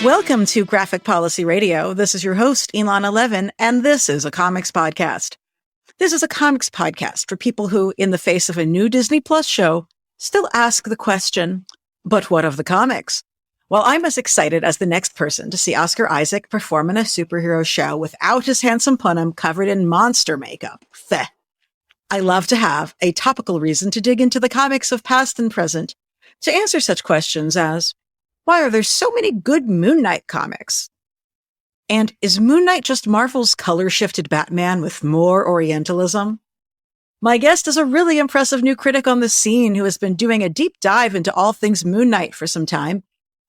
Welcome to Graphic Policy Radio. This is your host, Ilana Levin, and this is a comics podcast. This is a comics podcast for people who, in the face of a new Disney Plus show, still ask the question, but what of the comics? Well, I'm as excited as the next person to see Oscar Isaac perform in a superhero show without his handsome punum covered in monster makeup. Feh. I love to have a topical reason to dig into the comics of past and present to answer such questions as, why are there so many good Moon Knight comics? And is Moon Knight just Marvel's color-shifted Batman with more Orientalism? My guest is a really impressive new critic on the scene who has been doing a deep dive into all things Moon Knight for some time,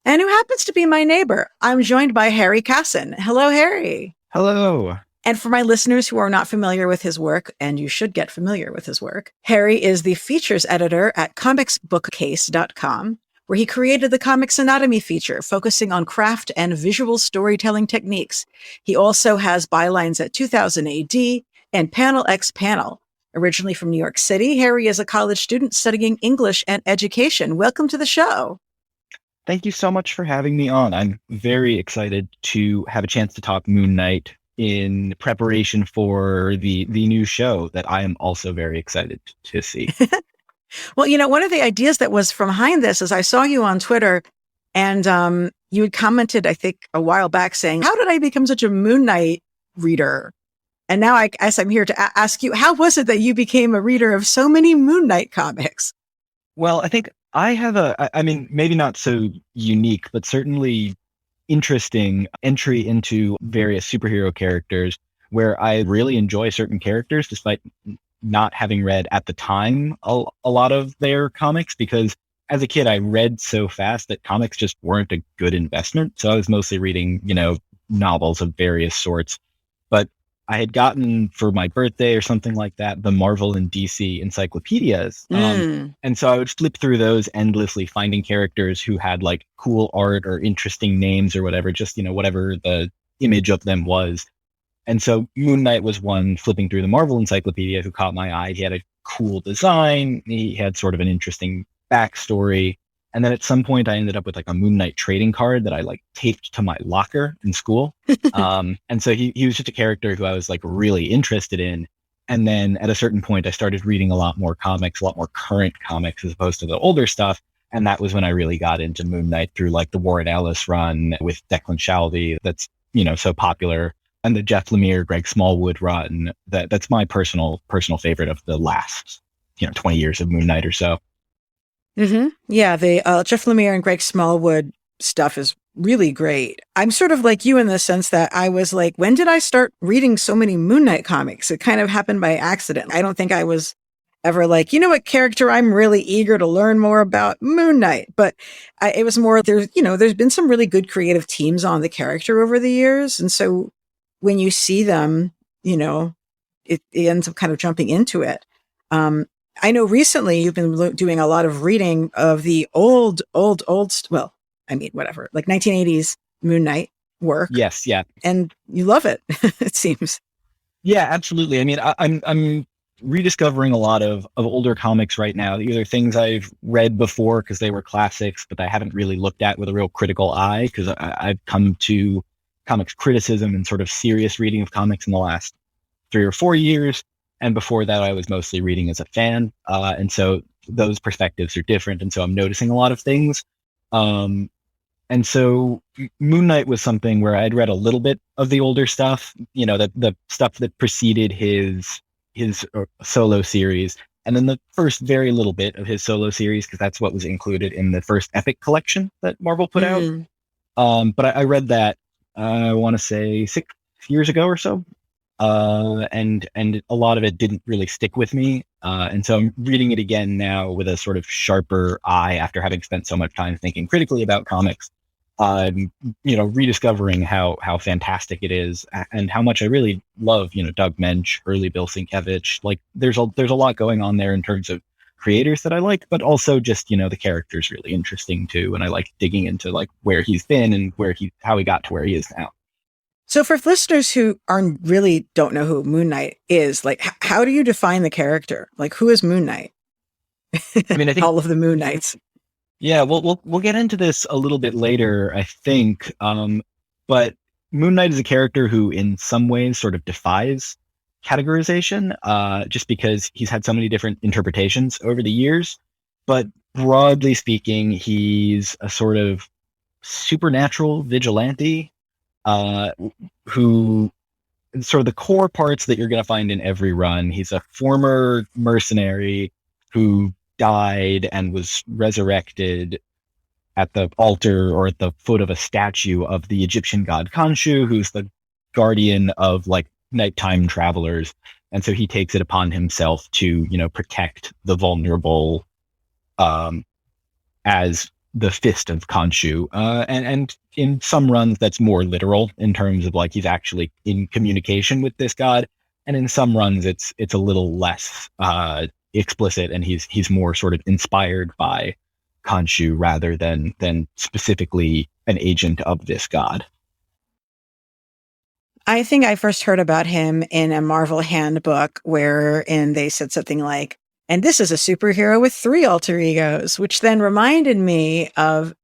and who happens to be my neighbor. I'm joined by Harry Kassen. Hello, Harry. Hello. And for my listeners who are not familiar with his work, and you should get familiar with his work, Harry is the features editor at comicsbookcase.com, where he created the Comics Anatomy feature, focusing on craft and visual storytelling techniques. He also has bylines at 2000 AD and Panel X Panel. Originally from New York City, Harry is a college student studying English and education. Welcome to the show. Thank you so much for having me on. I'm very excited to have a chance to talk Moon Knight in preparation for the new show that I am also very excited to see. Well, one of the ideas that was from behind this is I saw you on Twitter and you had commented, I think, a while back saying, how did I become such a Moon Knight reader? And now I guess I'm here to ask you, how was it that you became a reader of so many Moon Knight comics? Well, I think I have maybe not so unique, but certainly interesting entry into various superhero characters where I really enjoy certain characters despite not having read at the time a lot of their comics, because as a kid I read so fast that comics just weren't a good investment. So I was mostly reading, novels of various sorts. But I had gotten for my birthday or something like that, the Marvel and DC encyclopedias. And so I would flip through those endlessly, finding characters who had like cool art or interesting names or whatever, just, whatever the image of them was. And so Moon Knight was one, flipping through the Marvel encyclopedia, who caught my eye. He had a cool design. He had sort of an interesting backstory. And then at some point I ended up with like a Moon Knight trading card that I like taped to my locker in school. And so he was just a character who I was like really interested in. And then at a certain point I started reading a lot more comics, a lot more current comics as opposed to the older stuff. And that was when I really got into Moon Knight through like the Warren Ellis run with Declan Shalvey that's, so popular. And the Jeff Lemire, Greg Smallwood run, that's my personal favorite of the last, 20 years of Moon Knight or so. Mm-hmm. Yeah, the Jeff Lemire and Greg Smallwood stuff is really great. I'm sort of like you in the sense that I was like, when did I start reading so many Moon Knight comics? It kind of happened by accident. I don't think I was ever like, what character I'm really eager to learn more about? Moon Knight. But it was more, there's been some really good creative teams on the character over the years. And so when you see them, it ends up kind of jumping into it. I know recently you've been doing a lot of reading of the old, like 1980s Moon Knight work. Yes, yeah. And you love it, it seems. Yeah, absolutely. I mean, I'm rediscovering a lot of older comics right now, either things I've read before because they were classics, but I haven't really looked at with a real critical eye, because I've come to comics criticism and sort of serious reading of comics in the last 3 or 4 years. And before that, I was mostly reading as a fan. And so those perspectives are different. And so I'm noticing a lot of things. And so Moon Knight was something where I'd read a little bit of the older stuff, the stuff that preceded his solo series. And then the first very little bit of his solo series, because that's what was included in the first Epic collection that Marvel put out. But I read that, I want to say 6 years ago or so. And a lot of it didn't really stick with me. And so I'm reading it again now with a sort of sharper eye after having spent so much time thinking critically about comics. Rediscovering how fantastic it is and how much I really love, Doug Moench, early Bill Sienkiewicz. Like there's a lot going on there in terms of creators that I like, but also just, the character's really interesting too. And I like digging into like where he's been and how he got to where he is now. So for listeners who really don't know who Moon Knight is, like, how do you define the character? Like, who is Moon Knight? I mean, I think all of the Moon Knights. Yeah, we'll get into this a little bit later, I think. But Moon Knight is a character who, in some ways, sort of defies categorization, just because he's had so many different interpretations over the years. But broadly speaking, he's a sort of supernatural vigilante, uh, who sort of the core parts that you're going to find in every run. He's a former mercenary who died and was resurrected at the altar or at the foot of a statue of the Egyptian god Khonshu, who's the guardian of like nighttime travelers. And so he takes it upon himself to, protect the vulnerable, as the fist of Khonshu. And in some runs, that's more literal in terms of like he's actually in communication with this god. And in some runs, it's a little less explicit, and he's more sort of inspired by Khonshu rather than specifically an agent of this god. I think I first heard about him in a Marvel handbook wherein they said something like, and this is a superhero with 3 alter egos, which then reminded me of,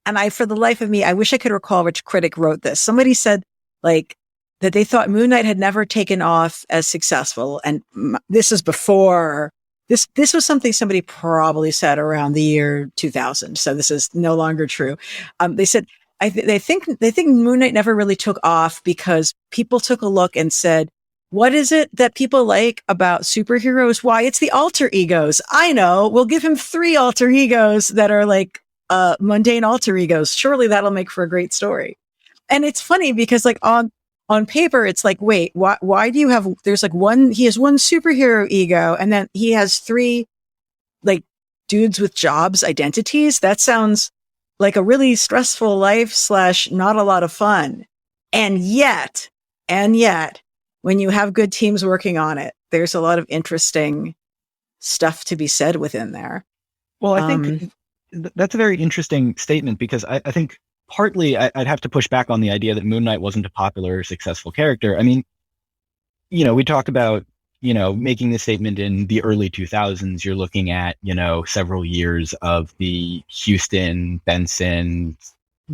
and for the life of me, I wish I could recall which critic wrote this. Somebody said like that they thought Moon Knight had never taken off as successful. And this is before this was something somebody probably said around the year 2000. So this is no longer true. They said, they think Moon Knight never really took off because people took a look and said, what is it that people like about superheroes? Why, it's the alter egos. I know. We'll give him 3 alter egos that are like mundane alter egos. Surely that'll make for a great story. And it's funny because like on paper, it's like, wait, why do you have, there's like he has 1 superhero ego and then he has 3 like dudes with jobs, identities. That sounds like a really stressful life / not a lot of fun. And yet, when you have good teams working on it, there's a lot of interesting stuff to be said within there. Well, I think that's a very interesting statement because I think partly I'd have to push back on the idea that Moon Knight wasn't a popular or successful character. I mean, we talked about, making this statement in the early 2000s. You're looking at, several years of the Houston, Benson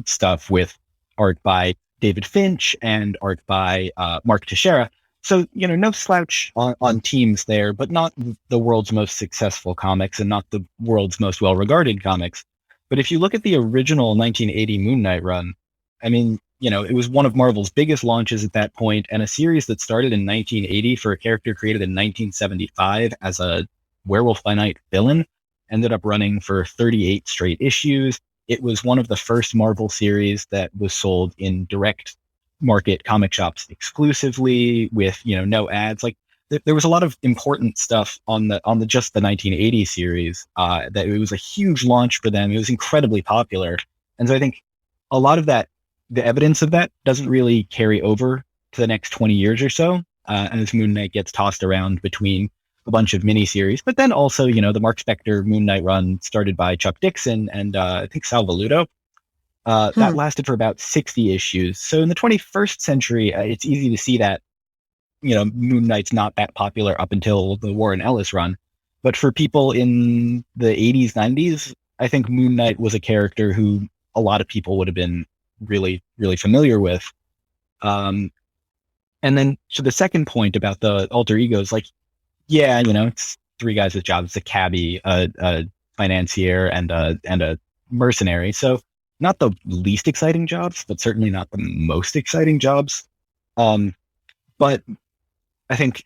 stuff with art by David Finch and art by Mark Teixeira. So, no slouch on teams there, but not the world's most successful comics and not the world's most well-regarded comics. But if you look at the original 1980 Moon Knight run, I mean, it was one of Marvel's biggest launches at that point, and a series that started in 1980 for a character created in 1975 as a Werewolf by Night villain, ended up running for 38 straight issues. It was one of the first Marvel series that was sold in direct market comic shops exclusively with, no ads. Like there was a lot of important stuff on the just the 1980 series, that it was a huge launch for them. It was incredibly popular. And so I think a lot of that, the evidence of that doesn't really carry over to the next 20 years or so, as Moon Knight gets tossed around between a bunch of miniseries. But then also, the Mark Spector Moon Knight run started by Chuck Dixon and I think Sal Velluto. That lasted for about 60 issues. So in the 21st century, it's easy to see that, Moon Knight's not that popular up until the Warren Ellis run. But for people in the 80s, 90s, I think Moon Knight was a character who a lot of people would have been really, really familiar with. And then to the second point about the alter egos, like, yeah, it's 3 guys with jobs, a cabbie, a financier, and a mercenary. So not the least exciting jobs, but certainly not the most exciting jobs. But I think,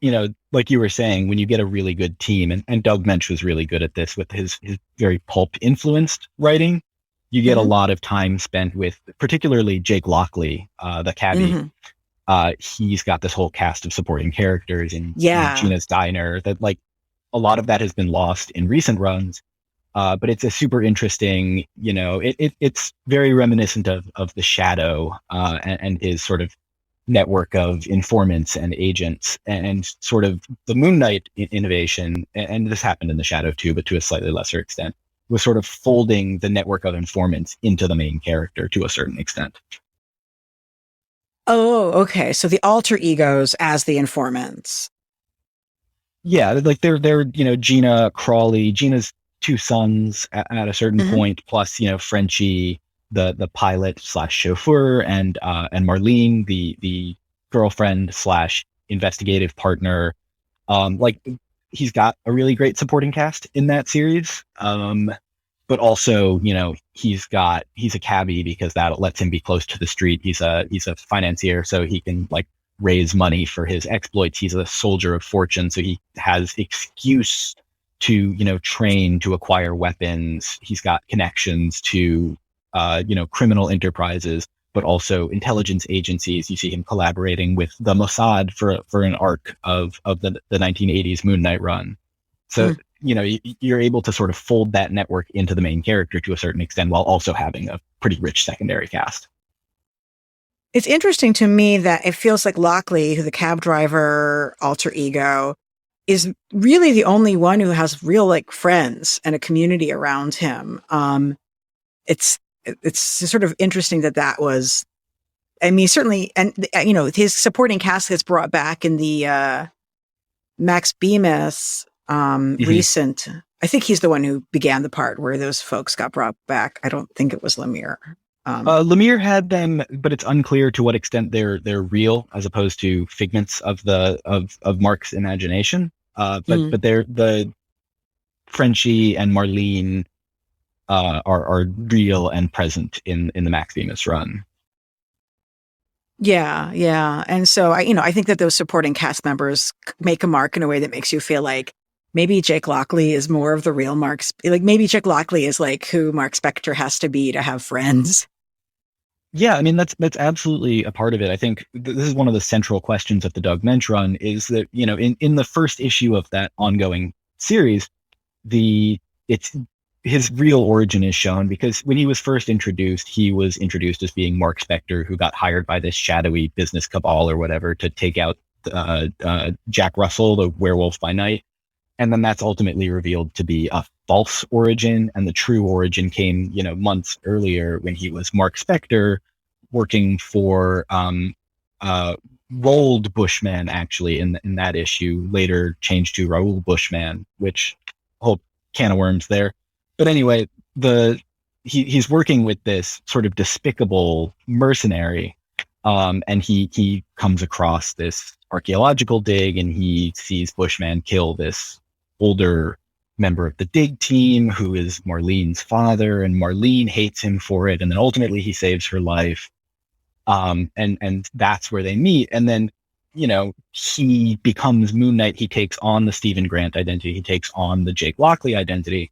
like you were saying, when you get a really good team, and Doug Mensch was really good at this with his very pulp-influenced writing, you get a lot of time spent with, particularly Jake Lockley, the cabbie. He's got this whole cast of supporting characters in Gina's Diner that, like, a lot of that has been lost in recent runs. But it's a super interesting, it's very reminiscent of The Shadow, and his sort of network of informants and agents, and sort of the Moon Knight innovation. And this happened in The Shadow too, but to a slightly lesser extent, was sort of folding the network of informants into the main character to a certain extent. Oh, okay. So the alter egos as the informants. Yeah, like they're Gina Crawley. Gina's two sons at a certain Mhm. point, plus, Frenchie, the pilot slash chauffeur, and Marlene, the girlfriend slash investigative partner. Like, he's got a really great supporting cast in that series. But also, he's a cabbie because that lets him be close to the street. He's a financier, so he can like raise money for his exploits. He's a soldier of fortune, so he has excuse to, train to acquire weapons. He's got connections to, criminal enterprises, but also intelligence agencies. You see him collaborating with the Mossad for an arc of the 1980s Moon Knight run. So, you're able to sort of fold that network into the main character to a certain extent while also having a pretty rich secondary cast. It's interesting to me that it feels like Lockley, who the cab driver alter ego, is really the only one who has real like friends and a community around him. It's sort of interesting that was, I mean, certainly, and his supporting cast gets brought back in the Max Bemis recent. I think he's the one who began the part where those folks got brought back. I don't think it was Lemire. Lemire had them, but it's unclear to what extent they're real as opposed to figments of Mark's imagination. But they're the Frenchie and Marlene are real and present in the Max Bemis run. Yeah. And so I think that those supporting cast members make a mark in a way that makes you feel like maybe Jake Lockley is more of the real Mark. Like maybe Jake Lockley is like who Mark Spector has to be to have friends. Yeah, I mean, that's absolutely a part of it. I think this is one of the central questions of the Doug Mensch run is that, in the first issue of that ongoing series, his real origin is shown because when he was first introduced, he was introduced as being Mark Spector, who got hired by this shadowy business cabal or whatever to take out Jack Russell, the werewolf by night. And then that's ultimately revealed to be a false origin. And the true origin came, months earlier when he was Mark Spector working for Rolled Bushman, actually, in that issue, later changed to Raoul Bushman, which whole can of worms there. But anyway, he's working with this sort of despicable mercenary, and he comes across this archaeological dig, and he sees Bushman kill this older member of the dig team who is Marlene's father, and Marlene hates him for it, and then ultimately he saves her life, and that's where they meet. And then he becomes Moon Knight. He takes on the Stephen Grant identity. He takes on the Jake Lockley identity.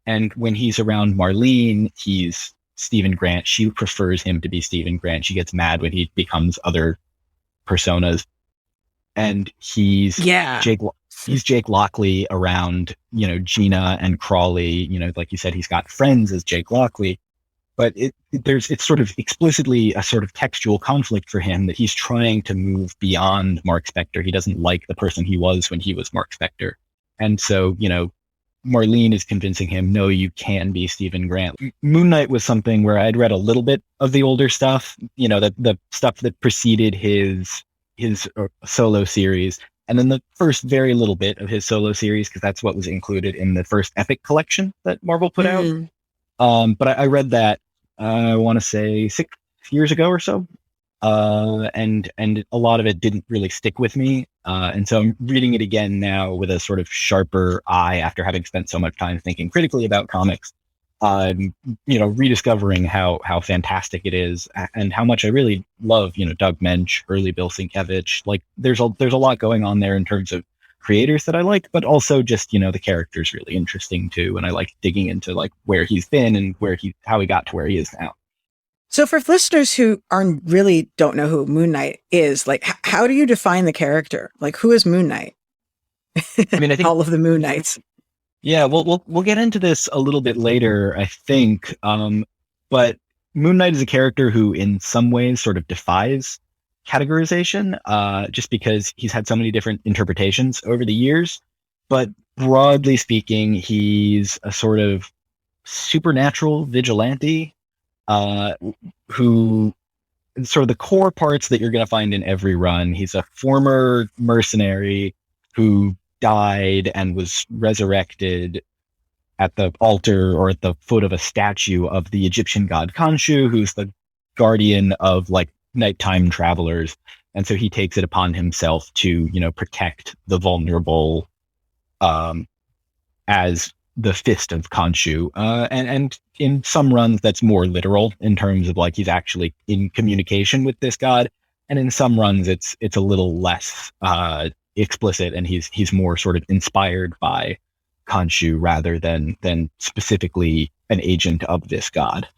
And when he's around Marlene, he's Stephen Grant. She prefers him to be Stephen Grant. She gets mad when he becomes other personas. And he's Jake Lockley around, Gina and Crawley. Like you said, he's got friends as Jake Lockley. But it's sort of explicitly a sort of textual conflict for him that he's trying to move beyond Mark Spector. He doesn't like the person he was when he was Mark Spector. And so, Marlene is convincing him, no, you can be Stephen Grant. Moon Knight was something where I'd read a little bit of the older stuff, the stuff that preceded his solo series, and then the first very little bit of his solo series, because that's what was included in the first Epic collection that Marvel put out. But I read that, I want to say 6 years ago or so. And a lot of it didn't really stick with me. And so I'm reading it again now with a sort of sharper eye after having spent so much time thinking critically about comics. Rediscovering how fantastic it is and how much I really love, Doug Mensch, early Bill Sienkiewicz. Like there's a lot going on there in terms of creators that I like, but also just, the character's really interesting too. And I like digging into like where he's been and how he got to where he is now. So for listeners who really don't know who Moon Knight is, like, how do you define the character? Like, who is Moon Knight? I mean, I think all of the Moon Knights. Yeah, we'll get into this a little bit later, I think. But Moon Knight is a character who, in some ways, sort of defies categorization, just because he's had so many different interpretations over the years. But broadly speaking, he's a sort of supernatural vigilante. Who sort of the core parts that you're going to find in every run. He's a former mercenary who died and was resurrected at the altar or at the foot of a statue of the Egyptian god Khonshu, who's the guardian of like nighttime travelers. And so he takes it upon himself to, protect the vulnerable as the fist of Khonshu. And in some runs, that's more literal in terms of like he's actually in communication with this god. And in some runs, it's a little less explicit, and he's more sort of inspired by Khonshu rather than specifically an agent of this god.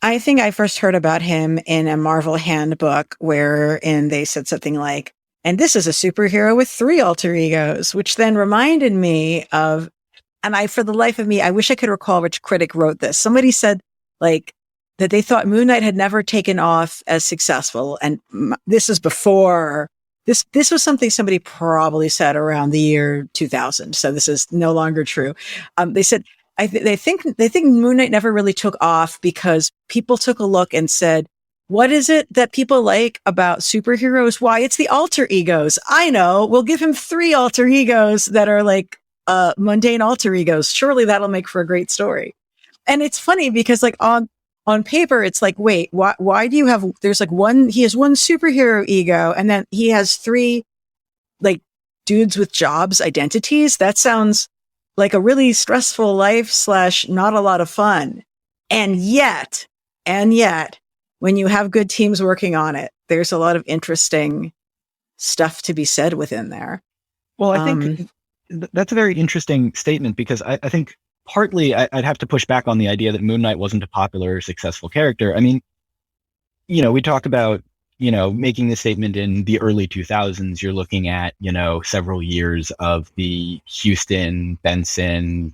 I think I first heard about him in a Marvel handbook wherein they said something like, and this is a superhero with 3 alter egos, which then reminded me of, and for the life of me, I wish I could recall which critic wrote this. Somebody said like that they thought Moon Knight had never taken off as successful. And this is before, this was something somebody probably said around the year 2000. So this is no longer true. They said, they think Moon Knight never really took off because people took a look and said, what is it that people like about superheroes? Why, it's the alter egos. I know. We'll give him 3 alter egos that are like mundane alter egos. Surely that'll make for a great story. And it's funny because like on paper, it's like, wait, why do you have, there's like he has 1 superhero ego and then he has 3 like dudes with jobs, identities. That sounds like a really stressful life / not a lot of fun. And yet, when you have good teams working on it, there's a lot of interesting stuff to be said within there. Well, I think that's a very interesting statement because I think partly I'd have to push back on the idea that Moon Knight wasn't a popular or successful character. I mean, we talk about, making this statement in the early 2000s. You're looking at, several years of the Houston, Benson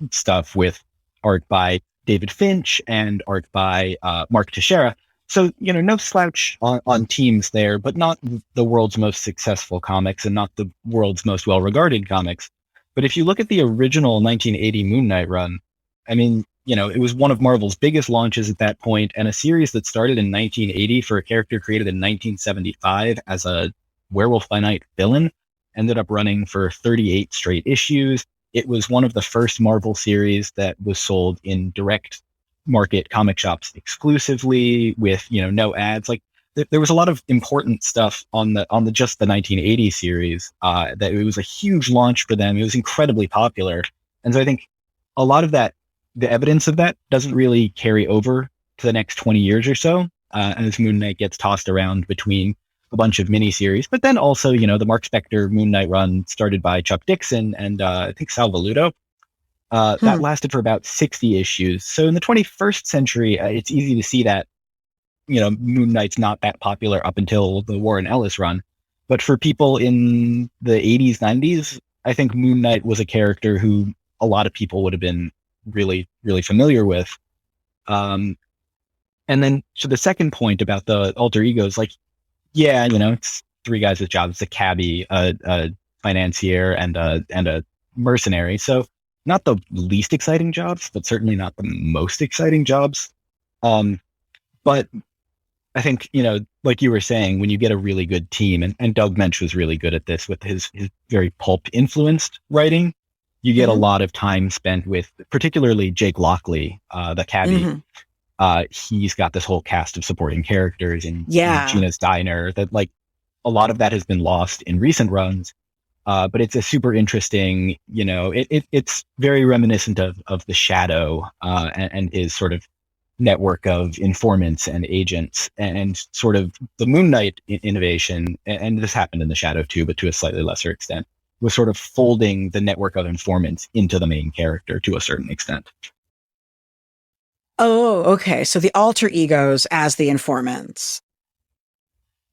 stuff with art by David Finch and art by Mark Teixeira. So, no slouch on teams there, but not the world's most successful comics and not the world's most well-regarded comics. But if you look at the original 1980 Moon Knight run, I mean, it was one of Marvel's biggest launches at that point, and a series that started in 1980 for a character created in 1975 as a Werewolf by Night villain, ended up running for 38 straight issues. It was one of the first Marvel series that was sold in direct market comic shops exclusively with, no ads. Like there was a lot of important stuff on the just the 1980 series, that it was a huge launch for them. It was incredibly popular. And so I think a lot of that, the evidence of that doesn't really carry over to the next 20 years or so, as Moon Knight gets tossed around between a bunch of miniseries. But then also, the Mark Spector Moon Knight run started by Chuck Dixon and I think Sal Velluto. That lasted for about 60 issues. So in the 21st century, it's easy to see that, Moon Knight's not that popular up until the Warren Ellis run. But for people in the 80s, 90s, I think Moon Knight was a character who a lot of people would have been really, really familiar with. And then to the second point about the alter egos, like, yeah, it's 3 guys with jobs, a cabbie, a financier, and a mercenary. So not the least exciting jobs, but certainly not the most exciting jobs. But I think, like you were saying, when you get a really good team, and Doug Mensch was really good at this with his very pulp influenced writing, you get a lot of time spent with particularly Jake Lockley, the cabbie. He's got this whole cast of supporting characters in Gina's Diner that, like, a lot of that has been lost in recent runs. But it's a super interesting, it's very reminiscent of The Shadow and his sort of network of informants and agents, and sort of the Moon Knight innovation, and this happened in The Shadow too, but to a slightly lesser extent, was sort of folding the network of informants into the main character to a certain extent. Oh, okay. So the alter egos as the informants.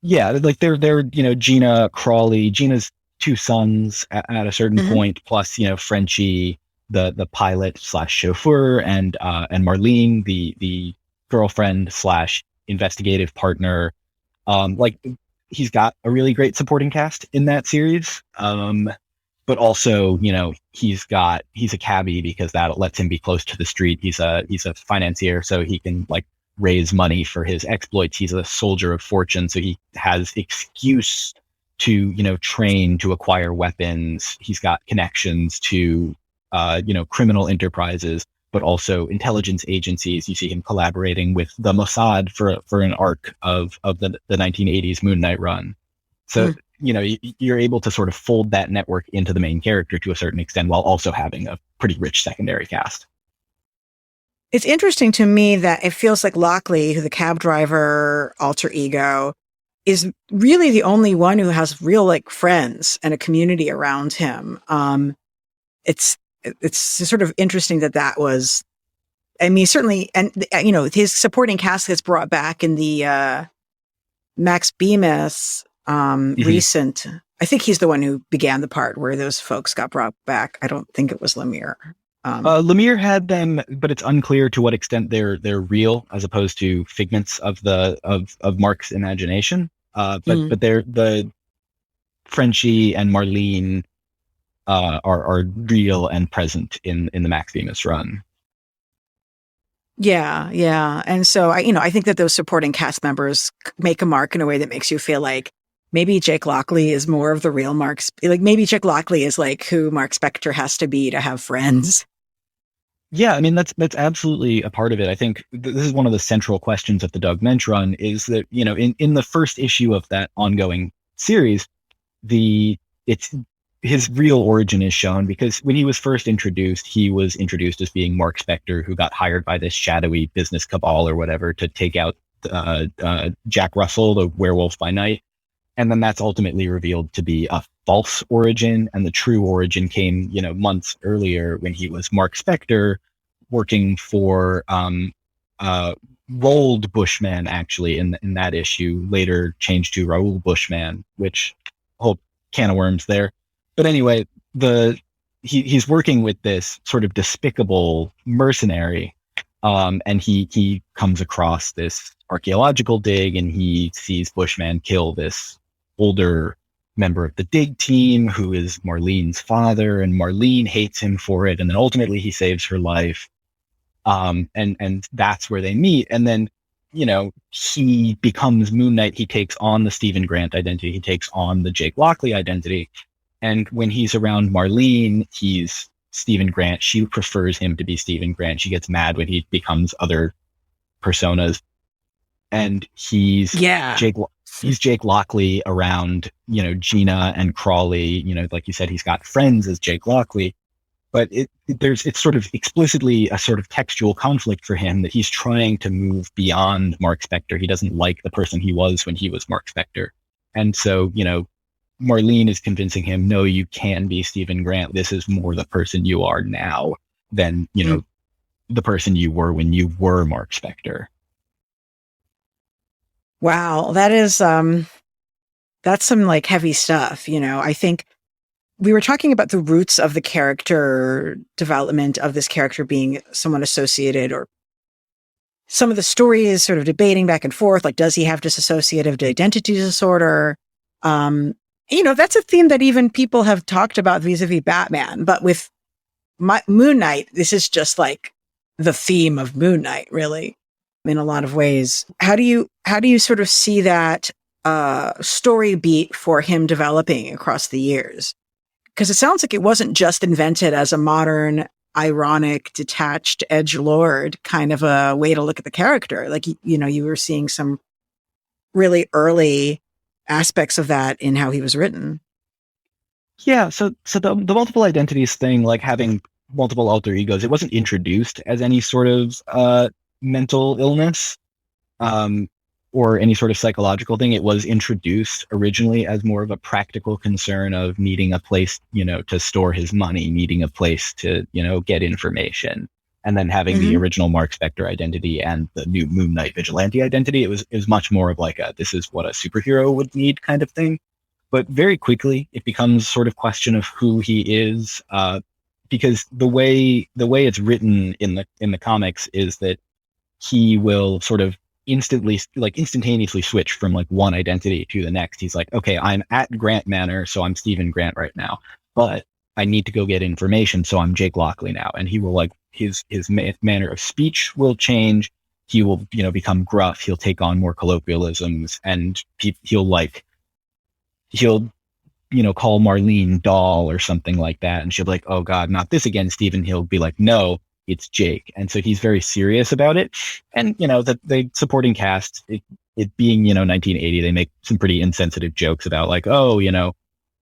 Yeah, like they're Gina, Crawley, Gina's 2 sons at a certain point, plus Frenchie, the pilot / chauffeur, and Marlene, the girlfriend / investigative partner. Like, he's got a really great supporting cast in that series. But also, he's a cabbie because that lets him be close to the street. He's a financier, so he can like raise money for his exploits. He's a soldier of fortune, so he has excuse to, train to acquire weapons. He's got connections to criminal enterprises, but also intelligence agencies. You see him collaborating with the Mossad for an arc of the 1980s Moon Knight run. So, you're able to sort of fold that network into the main character to a certain extent while also having a pretty rich secondary cast. It's interesting to me that it feels like Lockley, who the cab driver alter ego, is really the only one who has real like friends and a community around him. It's sort of interesting that was, I mean, certainly, and his supporting cast gets brought back in the Max Bemis recent. I think he's the one who began the part where those folks got brought back. I don't think it was Lemire. Lemire had them, but it's unclear to what extent they're real as opposed to figments of Mark's imagination. But they're the Frenchie and Marlene are real and present in the Max Bemis run. Yeah. And so I think that those supporting cast members make a mark in a way that makes you feel like maybe Jake Lockley is more of the real Mark. Like maybe Jake Lockley is like who Mark Spector has to be to have friends. Yeah, I mean that's absolutely a part of it. I think this is one of the central questions of the Doug Mensch run is that in the first issue of that ongoing series, his real origin is shown because when he was first introduced, he was introduced as being Mark Spector, who got hired by this shadowy business cabal or whatever to take out Jack Russell, the werewolf by night. And then that's ultimately revealed to be a false origin. And the true origin came, months earlier when he was Mark Spector working for Rolled Bushman, actually, in that issue, later changed to Raoul Bushman, which whole can of worms there. But anyway, he's working with this sort of despicable mercenary, and he comes across this archaeological dig, and he sees Bushman kill this older member of the dig team who is Marlene's father, and Marlene hates him for it, and then ultimately he saves her life, and that's where they meet. And then he becomes Moon Knight. He takes on the Stephen Grant identity, he takes on the Jake Lockley identity, and when he's around Marlene, he's Stephen Grant. She prefers him to be Stephen Grant. She gets mad when he becomes other personas, and he's Jake Lockley around, Gina and Crawley. Like you said, he's got friends as Jake Lockley, but it's sort of explicitly a sort of textual conflict for him that he's trying to move beyond Mark Spector. He doesn't like the person he was when he was Mark Spector. And so, Marlene is convincing him, no, you can be Stephen Grant. This is more the person you are now than, the person you were when you were Mark Spector. Wow, that is that's some like heavy stuff. I think we were talking about the roots of the character development of this character being somewhat associated, or some of the story is sort of debating back and forth. Like, does he have dissociative identity disorder? That's a theme that even people have talked about vis-a-vis Batman. But with Moon Knight, this is just like the theme of Moon Knight, really, in a lot of ways. How do you sort of see that story beat for him developing across the years? Because it sounds like it wasn't just invented as a modern, ironic, detached edgelord kind of a way to look at the character. Like, you were seeing some really early aspects of that in how he was written. Yeah, so the multiple identities thing, like having multiple alter egos, it wasn't introduced as any sort of mental illness or any sort of psychological thing. It was introduced originally as more of a practical concern of needing a place, to store his money, needing a place to, get information, and then having the original Mark Spector identity and the new Moon Knight vigilante identity. It was much more of like this is what a superhero would need kind of thing. But very quickly it becomes sort of question of who he is, because the way it's written in the comics is that he will sort of instantaneously switch from like one identity to the next. He's like, okay, I'm at Grant Manor, so I'm Stephen Grant right now, but I need to go get information, so I'm Jake Lockley now. And he will like his manner of speech will change. He will become gruff. He'll take on more colloquialisms, and he'll call Marlene doll or something like that. And she'll be like, oh God, not this again, Stephen. He'll be like, no, it's Jake. And so he's very serious about it. And, that the supporting cast, it being, 1980, they make some pretty insensitive jokes about like, oh,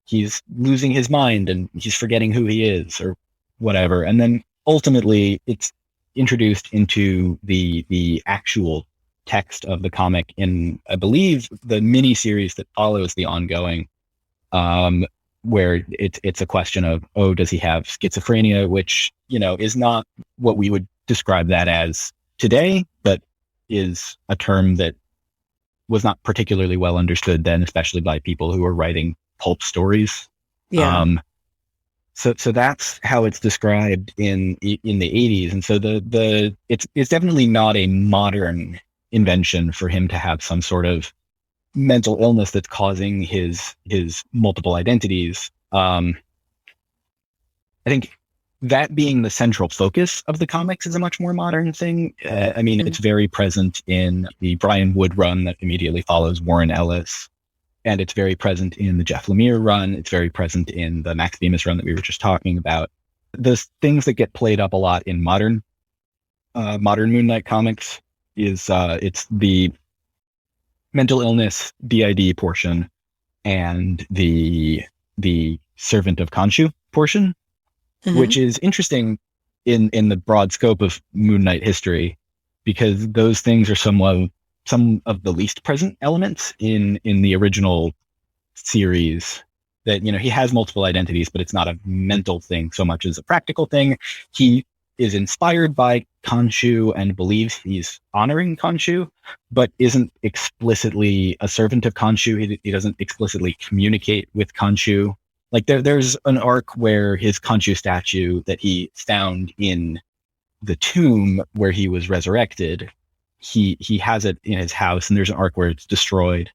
he's losing his mind and he's forgetting who he is or whatever. And then ultimately it's introduced into the actual text of the comic in, I believe, the mini series that follows the ongoing, where it's a question of, oh, does he have schizophrenia, which, is not what we would describe that as today, but is a term that was not particularly well understood then, especially by people who were writing pulp stories. Yeah. So that's how it's described in the 80s. And so it's definitely not a modern invention for him to have some sort of mental illness that's causing his multiple identities. I think that being the central focus of the comics is a much more modern thing. It's very present in the Brian Wood run that immediately follows Warren Ellis. And it's very present in the Jeff Lemire run. It's very present in the Max Bemis run that we were just talking about. The things that get played up a lot in modern Moon Knight comics is it's the mental illness DID portion and the servant of Khonshu portion, which is interesting in the broad scope of Moon Knight history, because those things are some of the least present elements in the original series. That, he has multiple identities, but it's not a mental thing so much as a practical thing. He is inspired by Khonshu and believes he's honoring Khonshu, but isn't explicitly a servant of Khonshu. He doesn't explicitly communicate with Khonshu. Like there's an arc where his Khonshu statue that he found in the tomb where he was resurrected, he has it in his house, and there's an arc where it's destroyed,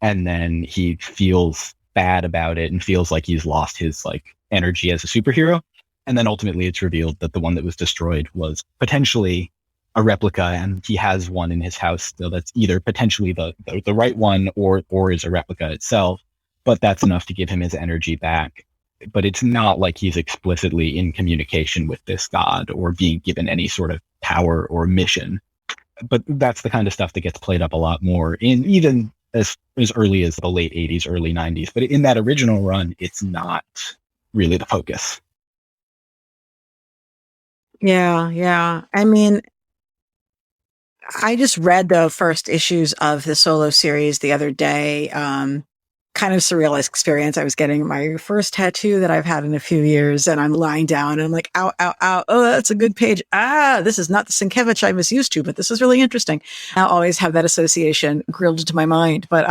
and then he feels bad about it and feels like he's lost his like energy as a superhero. And then ultimately it's revealed that the one that was destroyed was potentially a replica, and he has one in his house still that's either potentially the right one or is a replica itself. But that's enough to give him his energy back. But it's not like he's explicitly in communication with this god or being given any sort of power or mission. But that's the kind of stuff that gets played up a lot more in even as early as the late 80s, early 90s. But in that original run, it's not really the focus. Yeah. I just read the first issues of the solo series the other day. Kind of surreal experience. I was getting my first tattoo that I've had in a few years, and I'm lying down and I'm like, ow, ow, ow. Oh, that's a good page. This is not the Sienkiewicz I was used to, but this is really interesting. I'll always have that association grilled into my mind. But,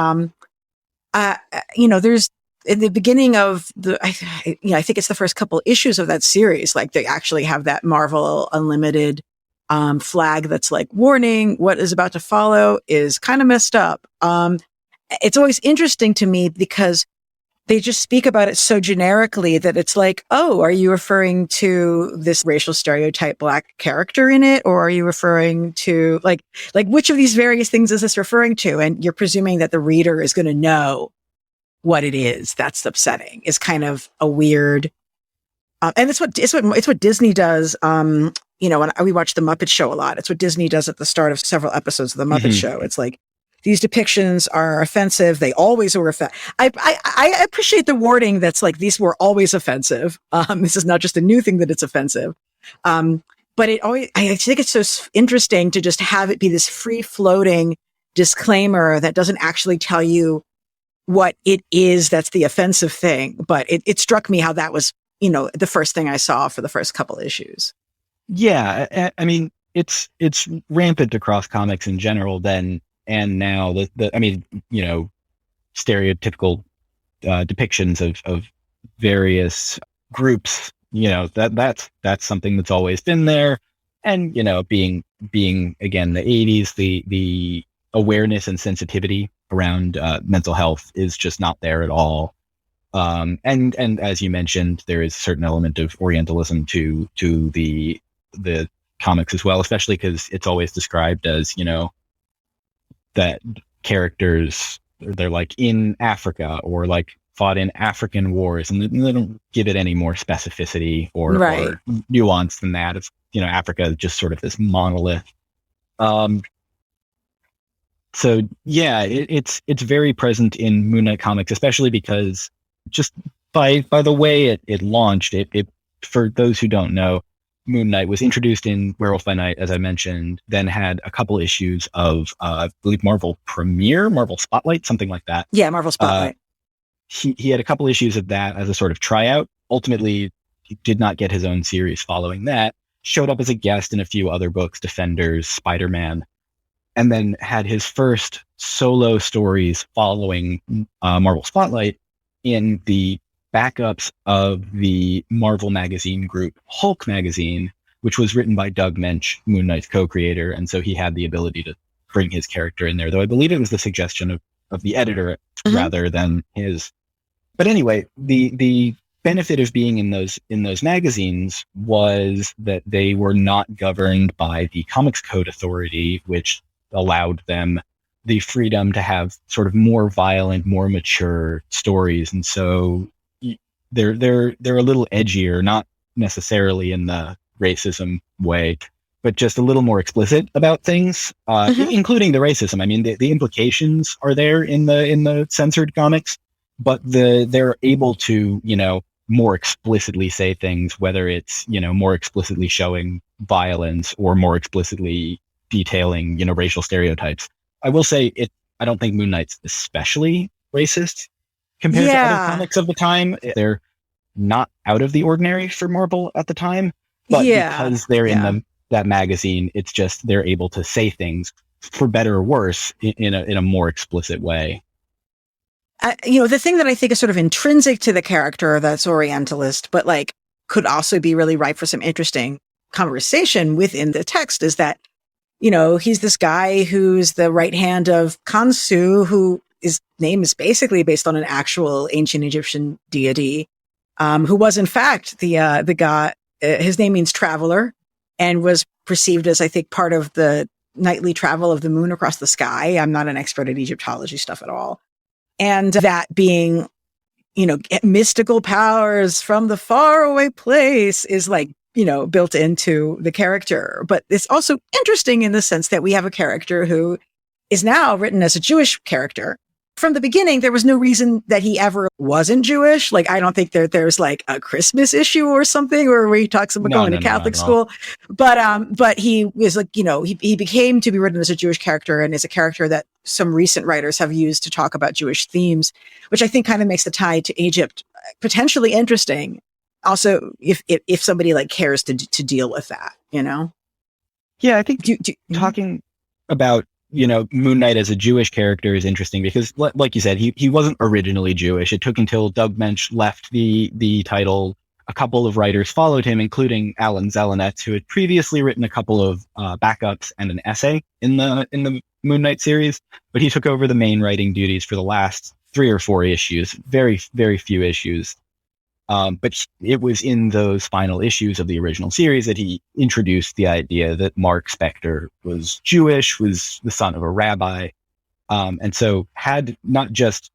there's in the beginning of I think it's the first couple issues of that series, like they actually have that Marvel Unlimited flag that's like, warning, what is about to follow is kind of messed up. It's always interesting to me because they just speak about it so generically that it's like, oh, are you referring to this racial stereotype Black character in it? Or are you referring to like which of these various things is this referring to? And you're presuming that the reader is going to know what it is. That's upsetting. It's kind of a weird, and it's what Disney does. When we watch the Muppet Show a lot, it's what Disney does at the start of several episodes of the Muppet Show. It's like, these depictions are offensive. They always were offensive. I appreciate the wording that's like, these were always offensive. This is not just a new thing that it's offensive. But I think it's so interesting to just have it be this free floating disclaimer that doesn't actually tell you what it is that's the offensive thing. But it struck me how that was, the first thing I saw for the first couple issues. Yeah. I mean, it's rampant across comics in general then. And now stereotypical depictions of various groups, that's something that's always been there. And, being again, the 80s, the awareness and sensitivity around mental health is just not there at all. And as you mentioned, there is a certain element of Orientalism to the comics as well, especially because it's always described as, that characters, they're like in Africa or like fought in African wars, and they don't give it any more specificity or nuance than that. It's, Africa is just sort of this monolith. So yeah, it's very present in Moon Knight comics, especially because just by the way it launched, it for those who don't know, Moon Knight was introduced in Werewolf by Night, as I mentioned, then had a couple issues of, I believe, Marvel Premiere, Marvel Spotlight, something like that. Yeah, Marvel Spotlight. He had a couple issues of that as a sort of tryout. Ultimately, he did not get his own series following that. Showed up as a guest in a few other books, Defenders, Spider-Man, and then had his first solo stories following Marvel Spotlight in the backups of the Marvel magazine group Hulk magazine, which was written by Doug Mensch, Moon Knight's co-creator, and so he had the ability to bring his character in there, though I believe it was the suggestion of the editor rather than his. But anyway, the benefit of being in those magazines was that they were not governed by the Comics Code Authority, which allowed them the freedom to have sort of more violent, more mature stories, and so they're a little edgier, not necessarily in the racism way, but just a little more explicit about things, including the racism. I mean, the implications are there in the censored comics, but they're able to, more explicitly say things, whether it's, more explicitly showing violence or more explicitly detailing, racial stereotypes. I will say I don't think Moon Knight's especially racist compared to other comics of the time. They're not out of the ordinary for Marvel at the time, but because they're in that magazine, it's just they're able to say things, for better or worse, in a more explicit way. The thing that I think is sort of intrinsic to the character that's Orientalist, but could also be really ripe for some interesting conversation within the text, is that, he's this guy who's the right hand of Khonsu, who his name is basically based on an actual ancient Egyptian deity, who was in fact the god. His name means traveler, and was perceived as, I think, part of the nightly travel of the moon across the sky. I'm not an expert at Egyptology stuff at all. And that being, mystical powers from the faraway place is built into the character. But it's also interesting in the sense that we have a character who is now written as a Jewish character. From the beginning, there was no reason that he ever wasn't Jewish. I don't think there's a Christmas issue or something where he talks about going to Catholic school. But he was he became to be written as a Jewish character, and is a character that some recent writers have used to talk about Jewish themes, which I think kind of makes the tie to Egypt potentially interesting. Also, if somebody cares to deal with that, Yeah, I think talking about Moon Knight as a Jewish character is interesting because, like you said, he wasn't originally Jewish. It took until Doug Mensch left the title. A couple of writers followed him, including Alan Zelenetz, who had previously written a couple of backups and an essay in the Moon Knight series, but he took over the main writing duties for the last 3 or 4 issues, very, very few issues. But it was in those final issues of the original series that he introduced the idea that Mark Spector was Jewish, was the son of a rabbi, and so had not just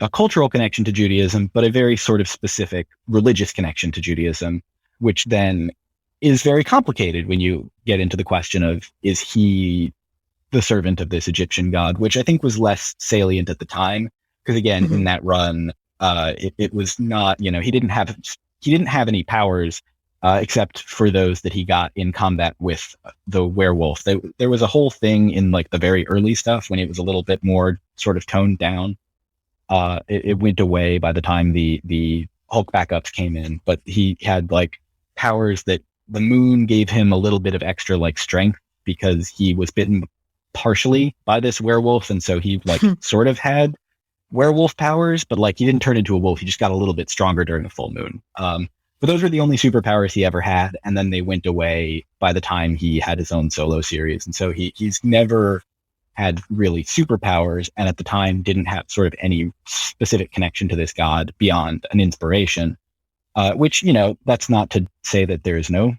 a cultural connection to Judaism, but a very sort of specific religious connection to Judaism, which then is very complicated when you get into the question of, is he the servant of this Egyptian god, which I think was less salient at the time, because again, in that run, it was not, he didn't have any powers except for those that he got in combat with the werewolf. There was a whole thing in the very early stuff when it was a little bit more sort of toned down. It went away by the time the Hulk backups came in, but he had powers that the moon gave him a little bit of extra strength because he was bitten partially by this werewolf, and so he sort of had werewolf powers, but he didn't turn into a wolf. He just got a little bit stronger during a full moon. But those were the only superpowers he ever had, and then they went away by the time he had his own solo series. And so he's never had really superpowers, and at the time didn't have sort of any specific connection to this god beyond an inspiration, which, that's not to say that there is no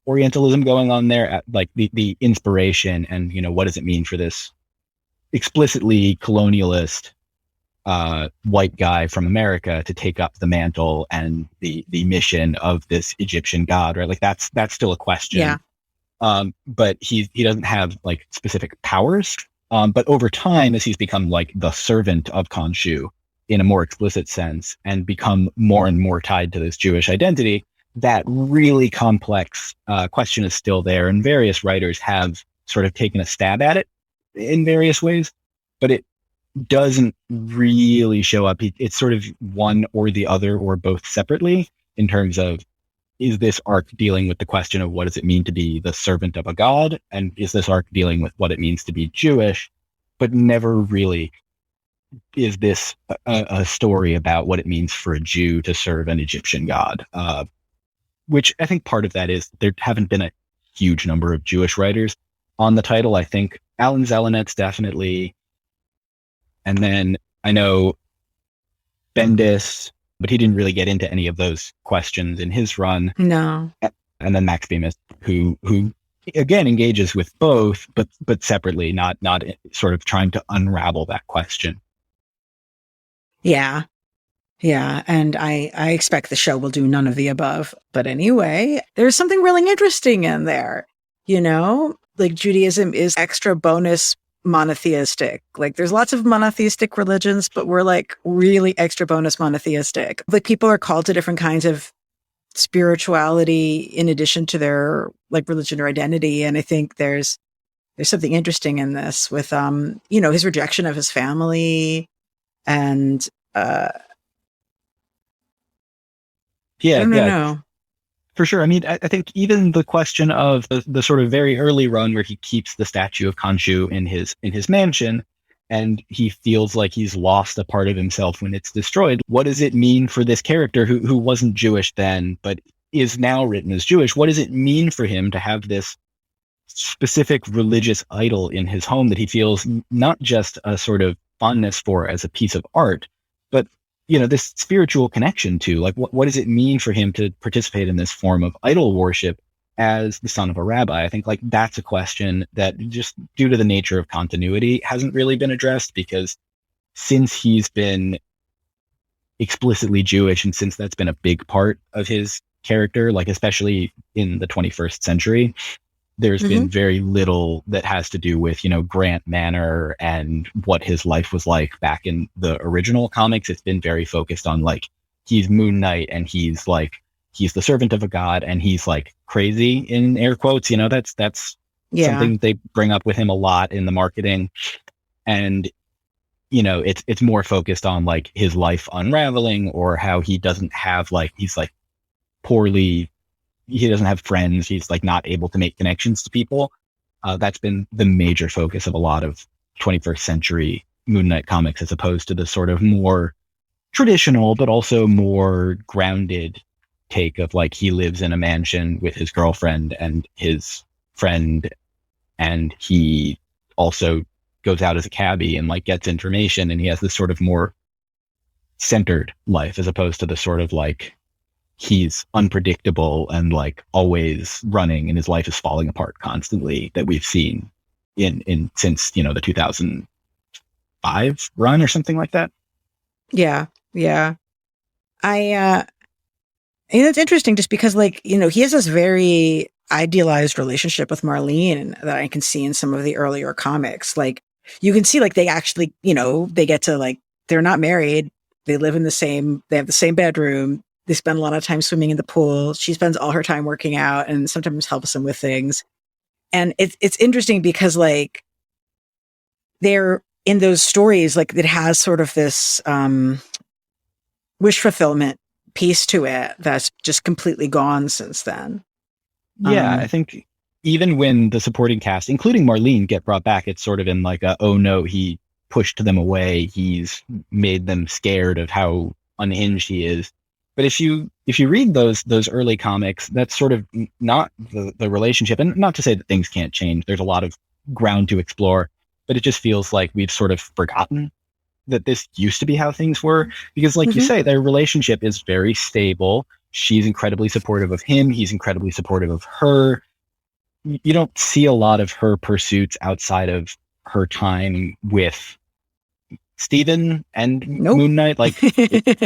Orientalism going on there, the inspiration and, what does it mean for this explicitly colonialist white guy from America to take up the mantle and the mission of this Egyptian god, right? Like that's still a question. Yeah. But he doesn't have like specific powers. But over time, as he's become like the servant of Khonshu in a more explicit sense and become more and more tied to this Jewish identity, that really complex question is still there. And various writers have sort of taken a stab at it in various ways, but it doesn't really show up. It's sort of one or the other or both separately in terms of, is this arc dealing with the question of what does it mean to be the servant of a god? And is this arc dealing with what it means to be Jewish? But never really is this a story about what it means for a Jew to serve an Egyptian god. Which I think part of that is there haven't been a huge number of Jewish writers on the title. I think Alan Zelenetz definitely. And then I know Bendis, but he didn't really get into any of those questions in his run. No. And then Max Bemis, who again engages with both, but separately, not sort of trying to unravel that question. Yeah. Yeah. And I expect the show will do none of the above. But anyway, there's something really interesting in there. You know, like Judaism is extra bonus monotheistic. Like there's lots of monotheistic religions, but we're like really extra bonus monotheistic. Like people are called to different kinds of spirituality in addition to their like religion or identity. And I think there's something interesting in this with, you know, his rejection of his family and, yeah. For sure. I mean, I think even the question of the sort of very early run where he keeps the statue of Khonshu in his mansion, and he feels like he's lost a part of himself when it's destroyed. What does it mean for this character who wasn't Jewish then, but is now written as Jewish? What does it mean for him to have this specific religious idol in his home that he feels not just a sort of fondness for as a piece of art, but you know, this spiritual connection to, like, what does it mean for him to participate in this form of idol worship as the son of a rabbi? I think like that's a question that just due to the nature of continuity hasn't really been addressed, because since he's been explicitly Jewish and since that's been a big part of his character, like especially in the 21st century, there's been very little that has to do with, you know, Grant Manor and what his life was like back in the original comics. It's been very focused on like, he's Moon Knight and he's the servant of a god and he's like crazy in air quotes, you know, that's something they bring up with him a lot in the marketing. And, you know, it's more focused on like his life unraveling or how he doesn't have like, he's like he doesn't have friends. He's like not able to make connections to people. That's been the major focus of a lot of 21st century Moon Knight comics, as opposed to the sort of more traditional, but also more grounded take of like, he lives in a mansion with his girlfriend and his friend. And he also goes out as a cabbie and like gets information. And he has this sort of more centered life, as opposed to the sort of like, he's unpredictable and like always running and his life is falling apart constantly that we've seen in since, you know, the 2005 run or something like that. Yeah. It's interesting just because like, you know, he has this very idealized relationship with Marlene that I can see in some of the earlier comics. Like you can see like they actually, you know, they get to like, they're not married. They live in they have the same bedroom. They spend a lot of time swimming in the pool. She spends all her time working out and sometimes helps him with things. And it's interesting because like they're in those stories, like it has sort of this wish fulfillment piece to it that's just completely gone since then. Yeah, I think even when the supporting cast, including Marlene, get brought back, it's sort of in like oh no, he pushed them away. He's made them scared of how unhinged he is. But if you read those early comics, that's sort of not the relationship. And not to say that things can't change. There's a lot of ground to explore, but it just feels like we've sort of forgotten that this used to be how things were. Because like you say, their relationship is very stable. She's incredibly supportive of him. He's incredibly supportive of her. You don't see a lot of her pursuits outside of her time with Stephen and Nope. Moon Knight. Like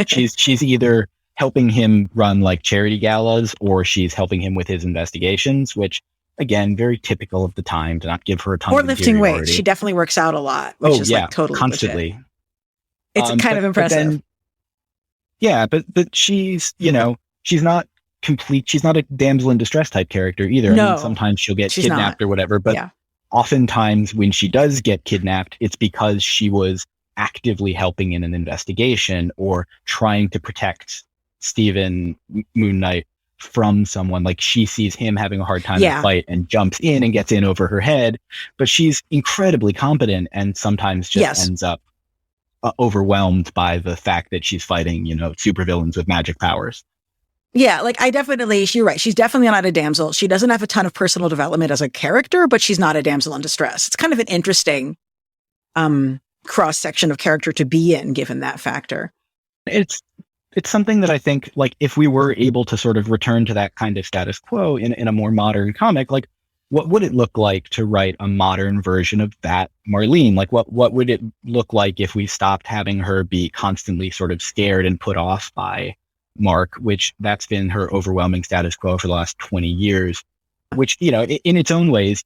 she's either helping him run like charity galas or she's helping him with his investigations, which again, very typical of the time to not give her a ton Or of lifting weights. inferiority. She definitely works out a lot, which is like totally constantly. Legit. It's kind of impressive. But she's, she's not complete. She's not a damsel in distress type character either. No, I mean, sometimes she'll get kidnapped or whatever, but oftentimes when she does get kidnapped, it's because she was actively helping in an investigation or trying to protect Stephen Moon Knight from someone. Like she sees him having a hard time in a fight and jumps in and gets in over her head, but she's incredibly competent and sometimes just ends up overwhelmed by the fact that she's fighting, supervillains with magic powers. Yeah, like you're right. She's definitely not a damsel. She doesn't have a ton of personal development as a character, but she's not a damsel in distress. It's kind of an interesting cross-section of character to be in, given that factor. It's something that I think, like, if we were able to sort of return to that kind of status quo in a more modern comic, like, what would it look like to write a modern version of that Marlene? Like, what would it look like if we stopped having her be constantly sort of scared and put off by Mark, which that's been her overwhelming status quo for the last 20 years, which, in its own ways,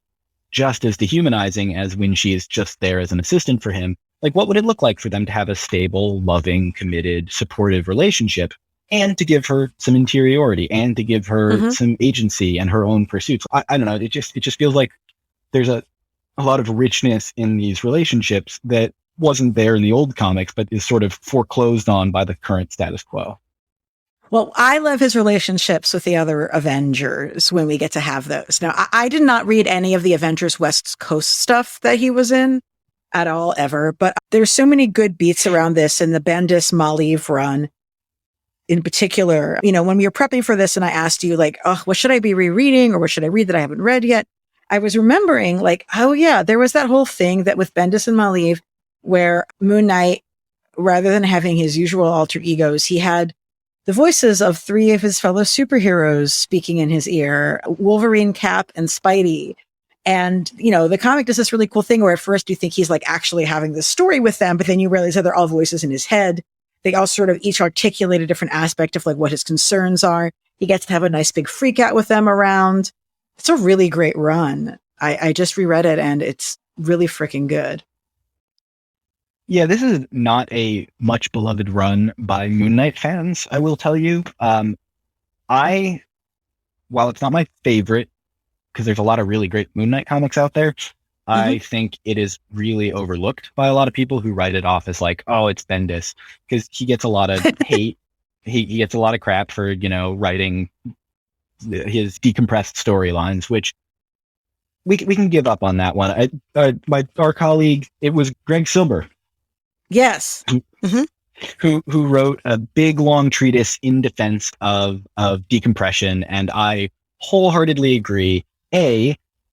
just as dehumanizing as when she is just there as an assistant for him. Like, what would it look like for them to have a stable, loving, committed, supportive relationship and to give her some interiority and to give her some agency and her own pursuits? I don't know. It just feels like there's a lot of richness in these relationships that wasn't there in the old comics, but is sort of foreclosed on by the current status quo. Well, I love his relationships with the other Avengers when we get to have those. Now, I did not read any of the Avengers West Coast stuff that he was in at all, ever, but there's so many good beats around this in the Bendis Maleev run in particular. When we were prepping for this and I asked you, like, oh, what should I be rereading or what should I read that I haven't read yet? I was remembering, like, oh yeah, there was that whole thing that with Bendis and Maleev where Moon Knight, rather than having his usual alter egos, he had the voices of 3 of his fellow superheroes speaking in his ear: Wolverine, Cap, and Spidey. And, the comic does this really cool thing where at first you think he's like actually having this story with them, but then you realize that they're all voices in his head. They all sort of each articulate a different aspect of like what his concerns are. He gets to have a nice big freak out with them around. It's a really great run. I just reread it and it's really freaking good. Yeah, this is not a much beloved run by Moon Knight fans, I will tell you. While it's not my favorite, because there's a lot of really great Moon Knight comics out there, I think it is really overlooked by a lot of people who write it off as like, oh, it's Bendis, because he gets a lot of hate. He gets a lot of crap for, writing his decompressed storylines, which we can give up on that one. Our colleague, it was Greg Silber. Yes. Who wrote a big long treatise in defense of decompression, and I wholeheartedly agree.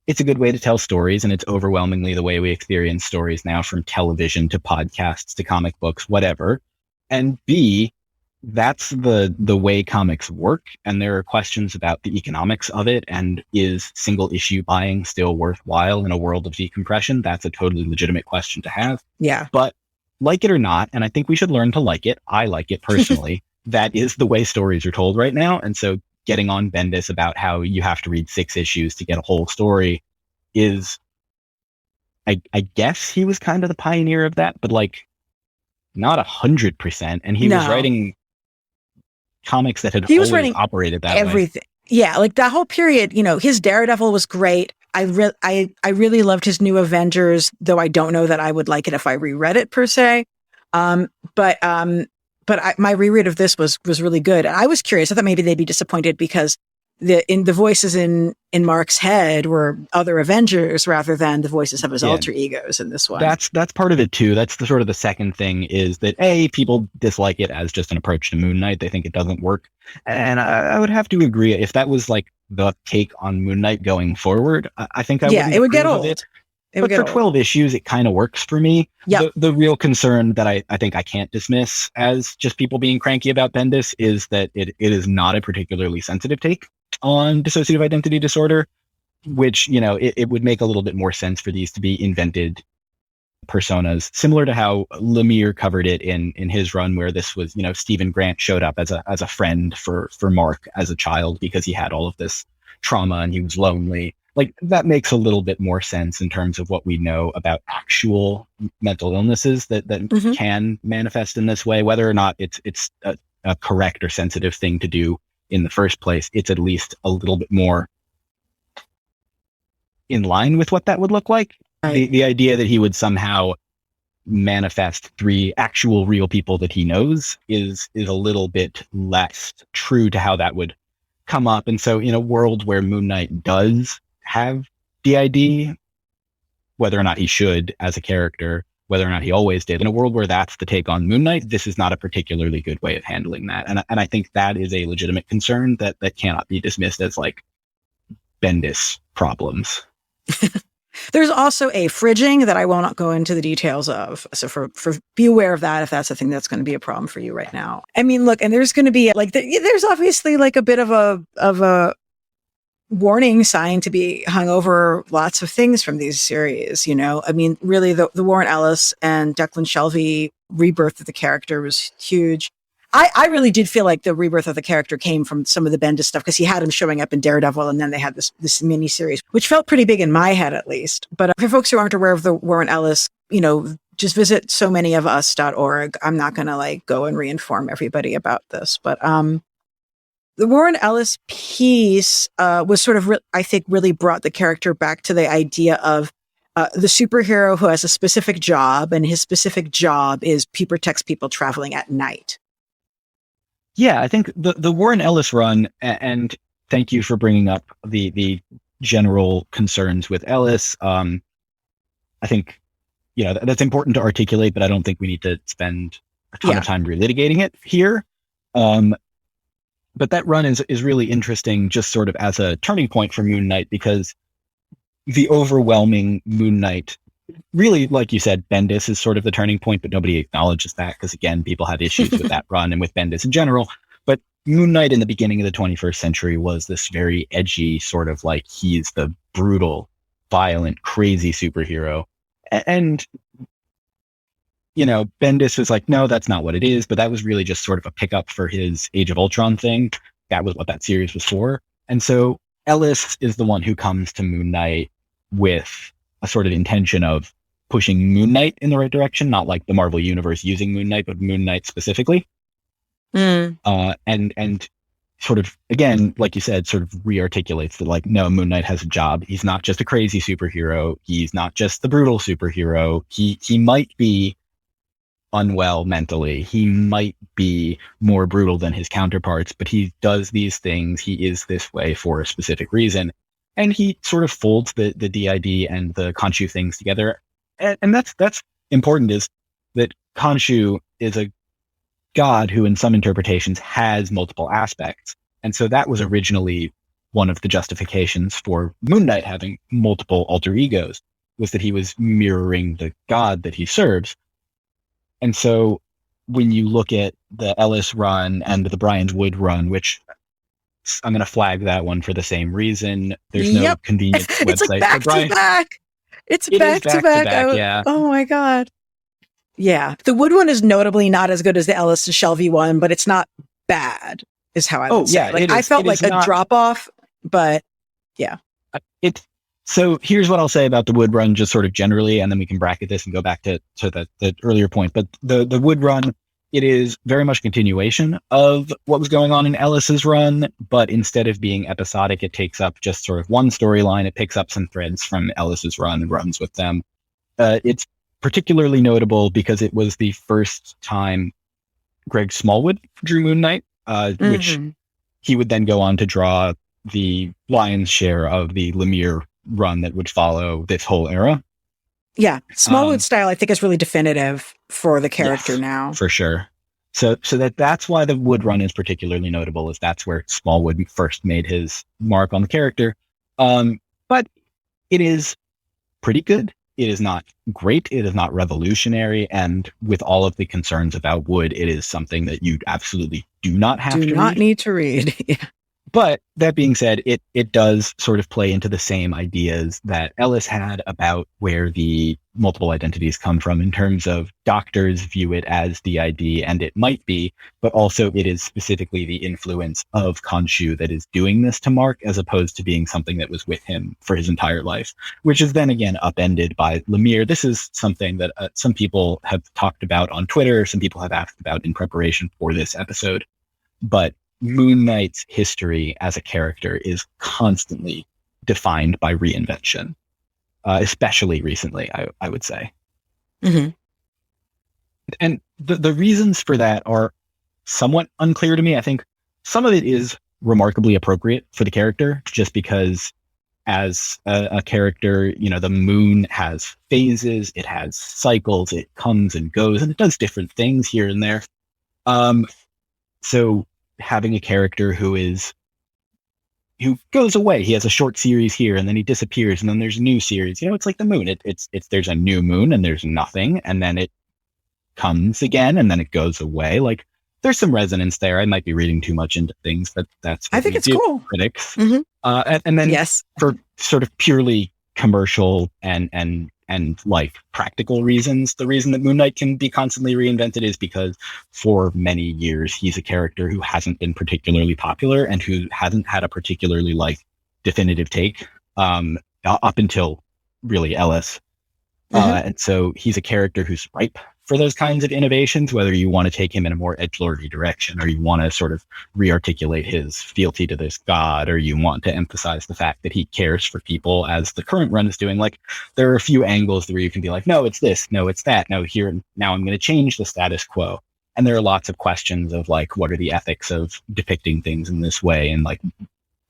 It's a good way to tell stories, and it's overwhelmingly the way we experience stories now, from television to podcasts to comic books, whatever. And B, that's the way comics work, and there are questions about the economics of it, and is single issue buying still worthwhile in a world of decompression? That's a totally legitimate question to have. Yeah. But like it or not, and I think we should learn to like it, I like it personally, that is the way stories are told right now. And so getting on Bendis about how you have to read 6 issues to get a whole story is, I guess he was kind of the pioneer of that, but like not 100%. And he was writing comics that had always operated that everything. Way. Yeah, like that whole period, his Daredevil was great. I really loved his New Avengers, though I don't know that I would like it if I reread it per se. But my reread of this was really good. And I was curious. I thought maybe they'd be disappointed because the voices in Mark's head were other Avengers rather than the voices of his alter egos in this one. That's part of it too. That's the sort of the second thing, is that people dislike it as just an approach to Moon Knight. They think it doesn't work. And I would have to agree. If that was like the take on Moon Knight going forward, I think it would get old. But for 12 issues, it kind of works for me. Yep. The real concern that I think I can't dismiss as just people being cranky about Bendis is that it is not a particularly sensitive take on dissociative identity disorder, which, it would make a little bit more sense for these to be invented personas, similar to how Lemire covered it in his run, where this was, Stephen Grant showed up as a friend for Mark as a child because he had all of this trauma and he was lonely. Like, that makes a little bit more sense in terms of what we know about actual mental illnesses that can manifest in this way. Whether or not it's a correct or sensitive thing to do in the first place, it's at least a little bit more in line with what that would look like. Right. The idea that he would somehow manifest 3 actual real people that he knows is a little bit less true to how that would come up. And so in a world where Moon Knight does have DID, whether or not he should as a character, whether or not he always did, in a world where that's the take on Moon Knight, this is not a particularly good way of handling that. And I think that is a legitimate concern that cannot be dismissed as like Bendis problems. There's also a fridging that I will not go into the details of. So for be aware of that if that's the thing that's going to be a problem for you right now. I mean, look, and there's going to be like, there's obviously like a bit of a warning sign to be hung over lots of things from these series, I mean, really the Warren Ellis and Declan Shalvey rebirth of the character was huge. I really did feel like the rebirth of the character came from some of the Bendis stuff because he had him showing up in Daredevil and then they had this mini series, which felt pretty big in my head at least. But for folks who aren't aware of the Warren Ellis, just visit somanyofus.org. I'm not going to like go and reinform everybody about this, but the Warren Ellis piece was sort of, I think, really brought the character back to the idea of the superhero who has a specific job, and his specific job is he protects people traveling at night. Yeah, I think the Warren Ellis run, and thank you for bringing up the general concerns with Ellis. I think, that's important to articulate, but I don't think we need to spend a ton of time relitigating it here. But that run is really interesting just sort of as a turning point for Moon Knight, because the overwhelming Moon Knight, really, like you said, Bendis is sort of the turning point, but nobody acknowledges that because, again, people had issues with that run and with Bendis in general. But Moon Knight in the beginning of the 21st century was this very edgy sort of like, he's the brutal, violent, crazy superhero. And Bendis was like, no, that's not what it is. But that was really just sort of a pickup for his Age of Ultron thing. That was what that series was for. And so Ellis is the one who comes to Moon Knight with a sort of intention of pushing Moon Knight in the right direction, not like the Marvel Universe using Moon Knight, but Moon Knight specifically. And sort of, again, like you said, sort of re-articulates that, like, no, Moon Knight has a job. He's not just a crazy superhero. He's not just the brutal superhero. He might be unwell mentally. He might be more brutal than his counterparts, but he does these things. He is this way for a specific reason. And he sort of folds the DID and the Khonshu things together. And that's important, is that Khonshu is a god who in some interpretations has multiple aspects. And so that was originally one of the justifications for Moon Knight having multiple alter egos, was that he was mirroring the god that he serves. And so when you look at the Ellis run and the Brian Wood run, which I'm going to flag that one for the same reason. There's no convenient website. It's like back to back. It's back to back. Yeah. Oh my God. Yeah. The Wood one is notably not as good as the Ellis to Shelby one, but it's not bad, is how I would say. Like, I felt like a drop off, but yeah. So here's what I'll say about the Wood run, just sort of generally, and then we can bracket this and go back to the earlier point. But the Wood run, it is very much a continuation of what was going on in Ellis's run, but instead of being episodic, it takes up just sort of one storyline. It picks up some threads from Ellis's run and runs with them. It's particularly notable because it was the first time Greg Smallwood drew Moon Knight, which he would then go on to draw the lion's share of the Lemire run that would follow this whole era. Yeah, Smallwood's style, I think, is really definitive for the character now. For sure. So that's why the Wood run is particularly notable, is that's where Smallwood first made his mark on the character. But it is pretty good. It is not great. It is not revolutionary. And with all of the concerns about Wood, it is something that you absolutely do not have to read. Do not need to read. Yeah. But that being said, it does sort of play into the same ideas that Ellis had about where the multiple identities come from in terms of doctors view it as the ID, and it might be, but also it is specifically the influence of Khonshu that is doing this to Mark, as opposed to being something that was with him for his entire life, which is then again upended by Lemire. This is something that some people have talked about on Twitter, some people have asked about in preparation for this episode, but Moon Knight's history as a character is constantly defined by reinvention, especially recently, I would say. Mm-hmm. And the reasons for that are somewhat unclear to me. I think some of it is remarkably appropriate for the character, just because as a character, the moon has phases, it has cycles, it comes and goes, and it does different things here and there. So having a character who goes away, he has a short series here and then he disappears and then there's a new series. It's like the moon. It's there's a new moon and there's nothing, and then it comes again and then it goes away. Like, there's some resonance there. I might be reading too much into things, but that's what I think it's cool. Critics. Mm-hmm. And then yes, for sort of purely commercial and like practical reasons, the reason that Moon Knight can be constantly reinvented is because for many years he's a character who hasn't been particularly popular and who hasn't had a particularly like definitive take up until really Ellis. And so he's a character who's ripe for those kinds of innovations, whether you want to take him in a more edgelordy direction or you want to sort of re-articulate his fealty to this god, or you want to emphasize the fact that he cares for people as the current run is doing. Like, there are a few angles where you can be like, no, it's this, no, it's that, no, here, now I'm going to change the status quo. And there are lots of questions of like, what are the ethics of depicting things in this way? And like,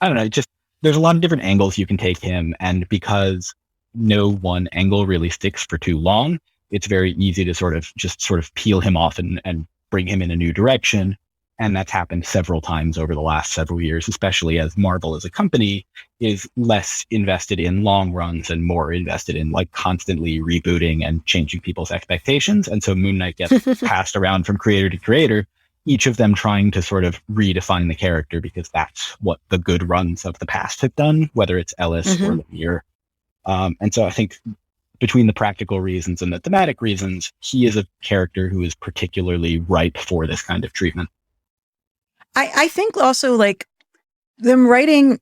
I don't know, just there's a lot of different angles you can take him. And because no one angle really sticks for too long, it's very easy to sort of peel him off and bring him in a new direction. And that's happened several times over the last several years, especially as Marvel as a company is less invested in long runs and more invested in like constantly rebooting and changing people's expectations. And so Moon Knight gets passed around from creator to creator, each of them trying to sort of redefine the character, because that's what the good runs of the past have done, whether it's Ellis or Lemire. And so I think between the practical reasons and the thematic reasons, he is a character who is particularly ripe for this kind of treatment. I think also like them writing,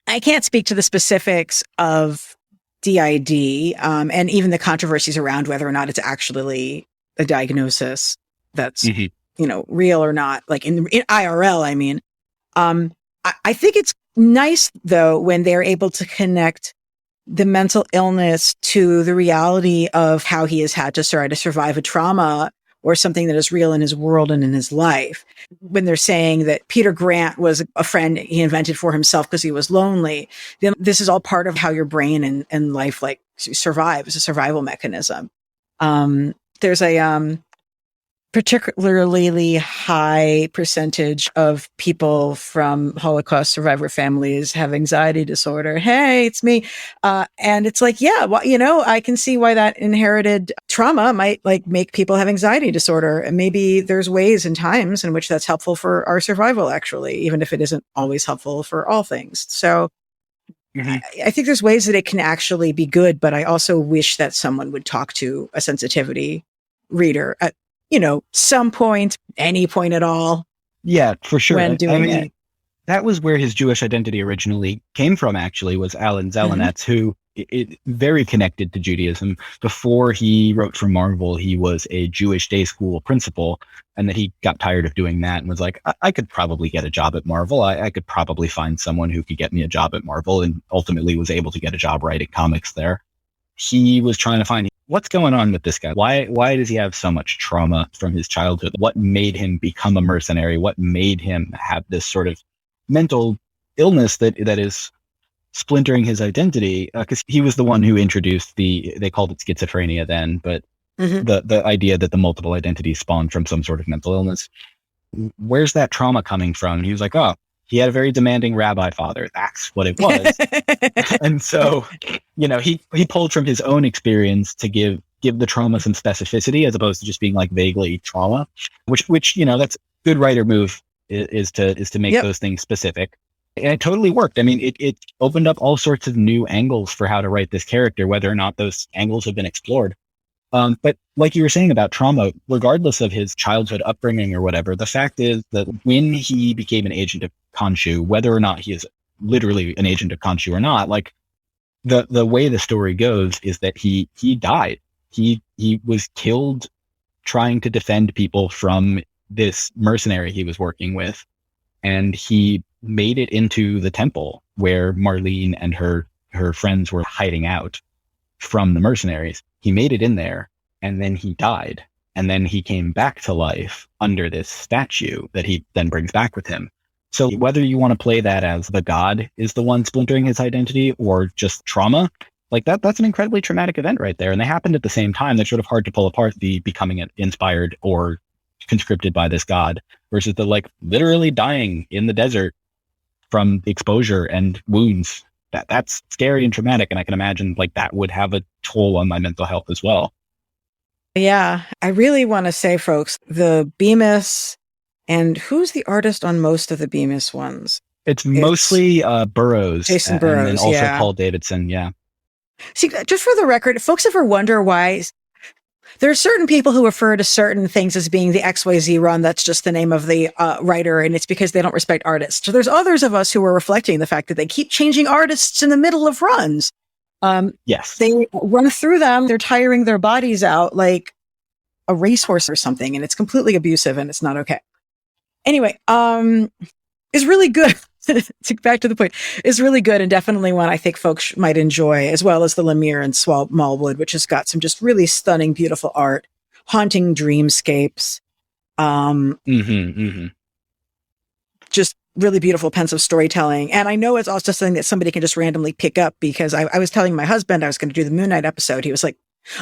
I can't speak to the specifics of DID and even the controversies around whether or not it's actually a diagnosis that's, real or not, like in IRL, I mean. I think it's nice, though, when they're able to connect the mental illness to the reality of how he has had to try to survive a trauma or something that is real in his world and in his life. When they're saying that Peter Grant was a friend he invented for himself because he was lonely, then this is all part of how your brain and life like survives, a survival mechanism. There's a particularly high percentage of people from Holocaust survivor families have anxiety disorder. Hey, it's me. And it's like, yeah, well, I can see why that inherited trauma might like make people have anxiety disorder. And maybe there's ways and times in which that's helpful for our survival, actually, even if it isn't always helpful for all things. So I think there's ways that it can actually be good, but I also wish that someone would talk to a sensitivity reader at some point, any point at all. Yeah, for sure. When doing it. That was where his Jewish identity originally came from, actually, was Alan Zelenetz, who very connected to Judaism. Before he wrote for Marvel, he was a Jewish day school principal, and that he got tired of doing that and was like, I could probably get a job at Marvel. I could probably find someone who could get me a job at Marvel, and ultimately was able to get a job writing comics there. He was trying to find what's going on with this guy. Why does he have so much trauma from his childhood? What made him become a mercenary? What made him have this sort of mental illness that is splintering his identity? Because he was the one who introduced they called it schizophrenia then, but the idea that the multiple identities spawned from some sort of mental illness. Where's that trauma coming from? And he was like, oh, he had a very demanding rabbi father. That's what it was. And so, he pulled from his own experience to give the trauma some specificity, as opposed to just being like vaguely trauma, which that's a good writer move is to make those things specific. And it totally worked. I mean, it opened up all sorts of new angles for how to write this character, whether or not those angles have been explored. But like you were saying about trauma, regardless of his childhood upbringing or whatever, the fact is that when he became an agent of Khonshu, whether or not he is literally an agent of Khonshu or not, like the way the story goes is that he died. He was killed trying to defend people from this mercenary he was working with, and he made it into the temple where Marlene and her friends were hiding out from the mercenaries. He made it in there, and then he died, and then he came back to life under this statue that he then brings back with him. So whether you want to play that as the god is the one splintering his identity or just trauma, like that's an incredibly traumatic event right there. And they happened at the same time. That's sort of hard to pull apart, the becoming inspired or conscripted by this god versus the like literally dying in the desert from exposure and wounds. That's scary and traumatic. And I can imagine like that would have a toll on my mental health as well. Yeah, I really want to say, folks, the Bemis, and who's the artist on most of the Bemis ones? It's mostly Burroughs. Jason Burroughs, and also yeah. Paul Davidson, yeah. See, just for the record, if folks ever wonder why there are certain people who refer to certain things as being the XYZ run, that's just the name of the writer, and it's because they don't respect artists. So there's others of us who are reflecting the fact that they keep changing artists in the middle of runs. Yes. They run through them, they're tiring their bodies out like a racehorse or something, and it's completely abusive and it's not okay. Anyway, it's really good. Back to the point, is really good and definitely one I think folks might enjoy, as well as the Lemire and Smallwood, which has got some just really stunning, beautiful art, haunting dreamscapes, just really beautiful pensive storytelling. And I know it's also something that somebody can just randomly pick up, because I was telling my husband I was going to do the Moon Knight episode. He was like,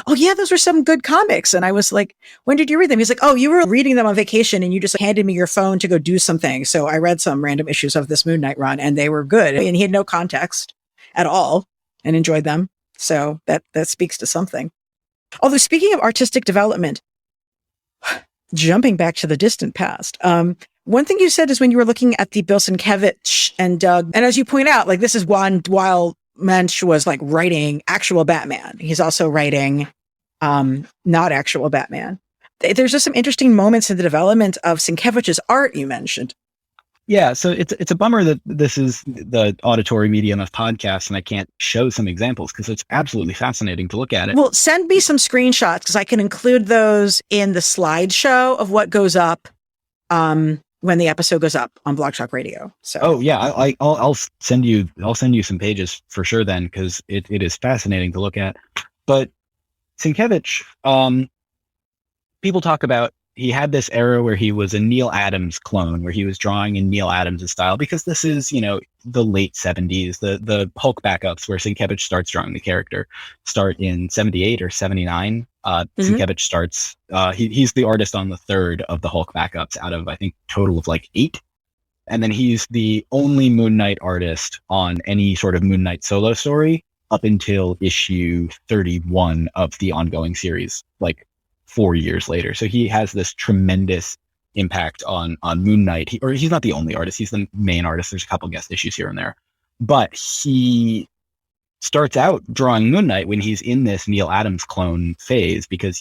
"Oh yeah, those were some good comics." And I was like, "When did you read them?" He's like, "Oh, you were reading them on vacation and you just handed me your phone to go do something." So I read some random issues of this Moon Knight run and they were good. And he had no context at all and enjoyed them. So that speaks to something. Although speaking of artistic development, jumping back to the distant past, one thing you said is when you were looking at the Bill Sienkiewicz and Doug, and as you point out, like this is one while Mensch was like writing actual Batman. He's also writing not actual Batman. There's just some interesting moments in the development of Sienkiewicz's art you mentioned. Yeah, so it's a bummer that this is the auditory medium of podcasts and I can't show some examples because it's absolutely fascinating to look at it. Well, send me some screenshots because I can include those in the slideshow of what goes up when the episode goes up on Blog Talk Radio. So, oh yeah, I'll send you some pages for sure then, because it is fascinating to look at. But Sienkiewicz, people talk about he had this era where he was a Neil Adams clone, where he was drawing in Neil Adams' style, because this is, the late 70s, the Hulk backups where Sienkiewicz starts drawing the character start in 78 or 79. Sienkiewicz starts, he's the artist on the third of the Hulk backups out of, I think, total of like 8. And then he's the only Moon Knight artist on any sort of Moon Knight solo story up until issue 31 of the ongoing series, like 4 years later. So he has this tremendous impact on Moon Knight. He's not the only artist. He's the main artist. There's a couple guest issues here and there. But he starts out drawing Moon Knight when he's in this Neil Adams clone phase, because,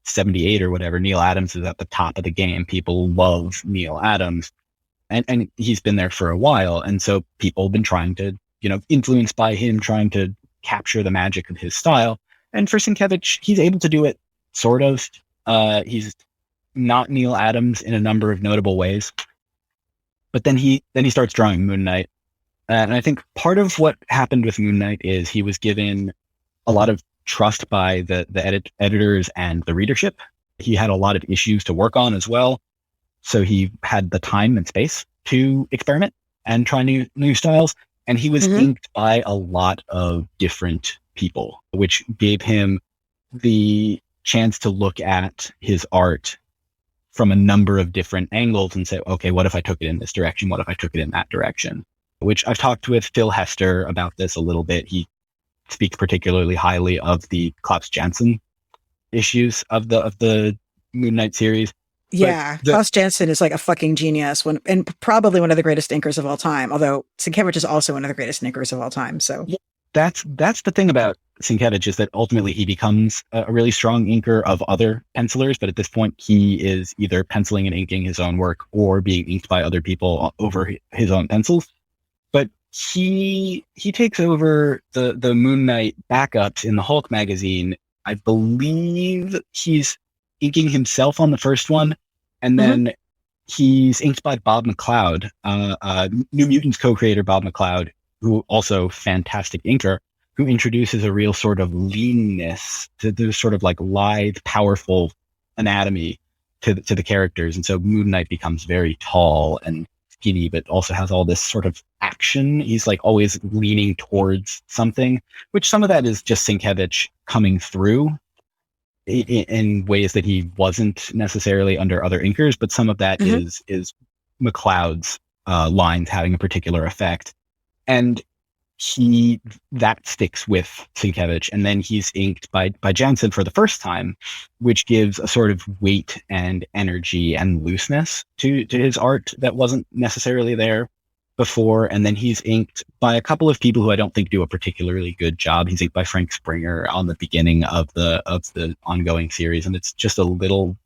78 or whatever, Neil Adams is at the top of the game. People love Neil Adams. And he's been there for a while. And so people have been trying to, influenced by him, trying to capture the magic of his style. And for Sienkiewicz, he's able to do it. Sort of. He's not Neil Adams in a number of notable ways, but then he starts drawing Moon Knight, and I think part of what happened with Moon Knight is he was given a lot of trust by the editors and the readership. He had a lot of issues to work on as well, so he had the time and space to experiment and try new styles. And he was inked by a lot of different people, which gave him the chance to look at his art from a number of different angles and say, okay, what if I took it in this direction? What if I took it in that direction? Which I've talked with Phil Hester about this a little bit. He speaks particularly highly of the Klaus Janson issues of the Moon Knight series. But Yeah, Klaus Janson is like a fucking genius, and probably one of the greatest inkers of all time. Although Sienkiewicz is also one of the greatest inkers of all time. So that's the thing about Sienkiewicz, is that ultimately he becomes a really strong inker of other pencilers, but at this point he is either penciling and inking his own work or being inked by other people over his own pencils. But he takes over the Moon Knight backups in the Hulk magazine. I believe he's inking himself on the first one, and then he's inked by Bob McLeod, New Mutants co-creator Bob McLeod, who also fantastic inker, who introduces a real sort of leanness to the sort of like lithe, powerful anatomy to the characters. And so Moon Knight becomes very tall and skinny, but also has all this sort of action. He's like always leaning towards something, which some of that is just Sienkiewicz coming through in ways that he wasn't necessarily under other inkers, but some of that is McLeod's lines having a particular effect. And that sticks with Sienkiewicz, and then he's inked by Janson for the first time, which gives a sort of weight and energy and looseness to his art that wasn't necessarily there before. And then he's inked by a couple of people who I don't think do a particularly good job. He's inked by Frank Springer on the beginning of the ongoing series, and it's just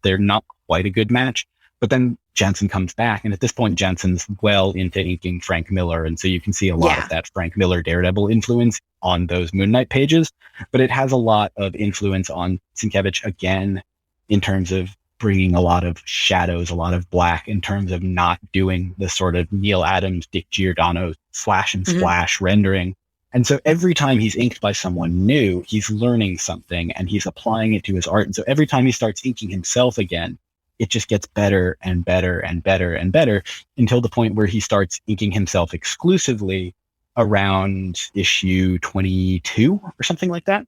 they're not quite a good match. But then Janson comes back, and at this point, Janson's well into inking Frank Miller, and so you can see a lot of that Frank Miller Daredevil influence on those Moon Knight pages. But it has a lot of influence on Sienkiewicz again, in terms of bringing a lot of shadows, a lot of black, in terms of not doing the sort of Neil Adams, Dick Giordano slash and splash rendering. And so every time he's inked by someone new, he's learning something and he's applying it to his art. And so every time he starts inking himself again, it just gets better and better and better and better, until the point where he starts inking himself exclusively around issue 22 or something like that.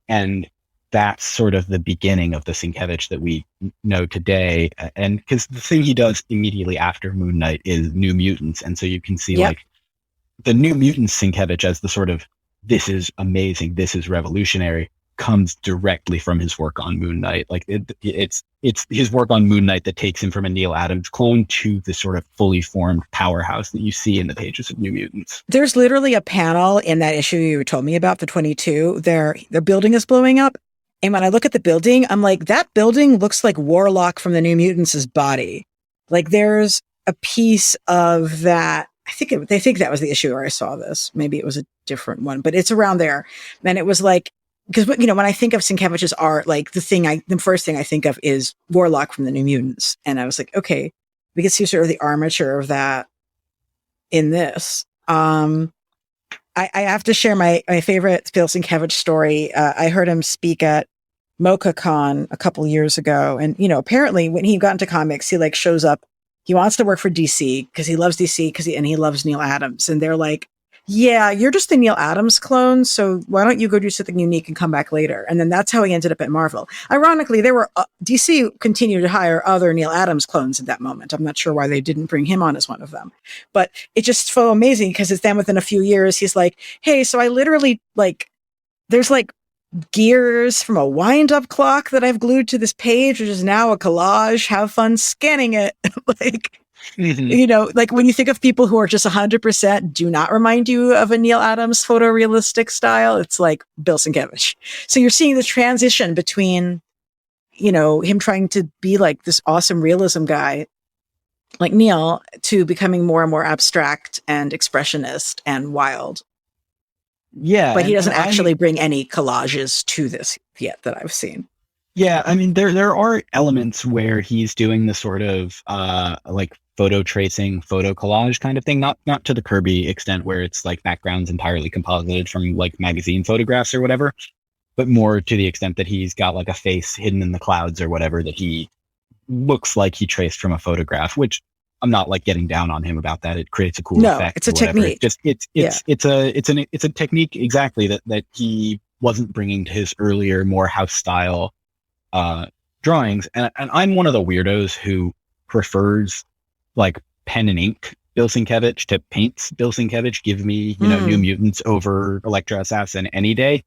And that's sort of the beginning of the Sienkiewicz that we know today. And because the thing he does immediately after Moon Knight is New Mutants. And so you can see like the New Mutants Sienkiewicz as the sort of, this is amazing, this is revolutionary, comes directly from his work on Moon Knight. Like it's his work on Moon Knight that takes him from a Neil Adams clone to the sort of fully formed powerhouse that you see in the pages of New Mutants. There's literally a panel in that issue you told me about, the 22. The building is blowing up, and when I look at the building, I'm like, that building looks like Warlock from the New Mutants' body. Like there's a piece of that. They think that was the issue where I saw this. Maybe it was a different one, but it's around there. And it was like, because, you know, when I think of Sienkiewicz's art, like the first thing I think of is Warlock from the New Mutants. And I was like, okay, we can see sort of the armature of that in this. I have to share my favorite Bill Sienkiewicz story. I heard him speak at MochaCon a couple years ago. And, you know, apparently when he got into comics, he like shows up, he wants to work for DC because he loves DC and he loves Neil Adams. And they're like, yeah, you're just the Neil Adams clone, so why don't you go do something unique and come back later? And then that's how he ended up at Marvel. Ironically, DC continued to hire other Neil Adams clones at that moment. I'm not sure why they didn't bring him on as one of them. But it's just so amazing because it's then within a few years, he's like, hey, so I literally, like, there's like gears from a wind-up clock that I've glued to this page, which is now a collage. Have fun scanning it. Like... You know, like when you think of people who are just 100% do not remind you of a Neil Adams photorealistic style, it's like Bill Sienkiewicz. So you're seeing the transition between, you know, him trying to be like this awesome realism guy like Neil to becoming more and more abstract and expressionist and wild. Yeah. But he doesn't actually bring any collages to this yet that I've seen. Yeah, I mean, there are elements where he's doing the sort of like photo tracing, photo collage kind of thing, not to the Kirby extent where it's like backgrounds entirely composited from like magazine photographs or whatever, but more to the extent that he's got like a face hidden in the clouds or whatever that he looks like he traced from a photograph, which I'm not like getting down on him about that. It creates a cool effect. It's a technique. It's a technique exactly that he wasn't bringing to his earlier, more house style drawings. And I'm one of the weirdos who prefers like pen and ink Bill Sienkiewicz to paints Bill Sienkiewicz. Give me, you know, New Mutants over Elektra Assassin any day.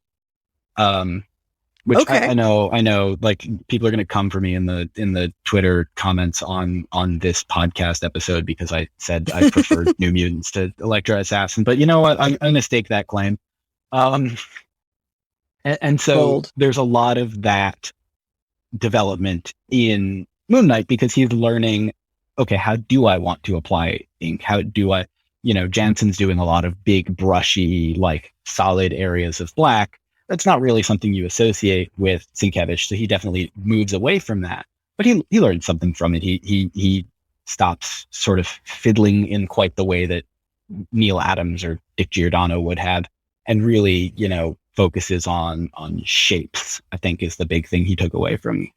Which Okay. I know, like people are going to come for me in the Twitter comments on this podcast episode because I said I preferred New Mutants to Elektra Assassin. But you know what? I'm going to stake that claim. And so Bold. there's a lot of that development in Moon Knight because he's learning, okay, how do I want to apply ink? How do I, Janson's doing a lot of big, brushy, like solid areas of black. That's not really something you associate with Sienkiewicz. So he definitely moves away from that. But he learned something from it. He stops sort of fiddling in quite the way that Neil Adams or Dick Giordano would have, and really, focuses on shapes, I think is the big thing he took away from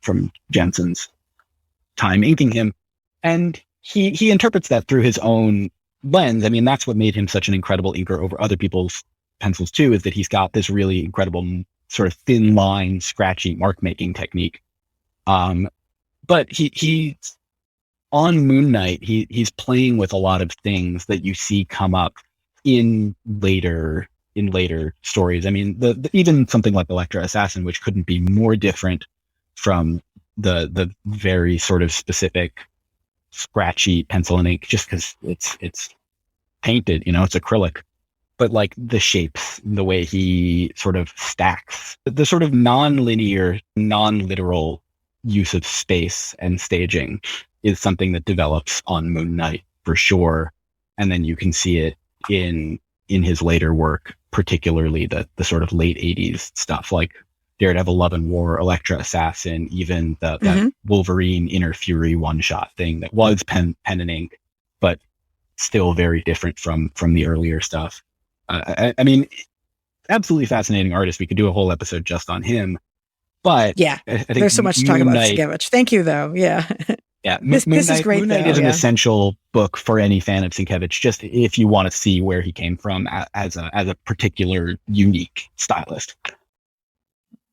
Janson's time inking him. And he interprets that through his own lens. I mean, that's what made him such an incredible inker over other people's pencils too, is that he's got this really incredible sort of thin line, scratchy mark making technique. But he on Moon Knight, he's playing with a lot of things that you see come up in later stories. I mean, the even something like Elektra Assassin, which couldn't be more different from the very sort of specific scratchy pencil and ink, just because it's painted, it's acrylic. But like the shapes, the way he sort of stacks, the sort of non-linear, non-literal use of space and staging is something that develops on Moon Knight for sure. And then you can see it in his later work, particularly the sort of late 80s stuff like Daredevil Love and War, Elektra Assassin, even that Wolverine Inner Fury one-shot thing that was pen and ink, but still very different from the earlier stuff. I mean, absolutely fascinating artist. We could do a whole episode just on him. But yeah, I think there's so much to talk about Sienkiewicz. Thank you, though. Yeah. Yeah, this is great. Moon Knight is an essential book for any fan of Sienkiewicz, just if you want to see where he came from as a particular unique stylist.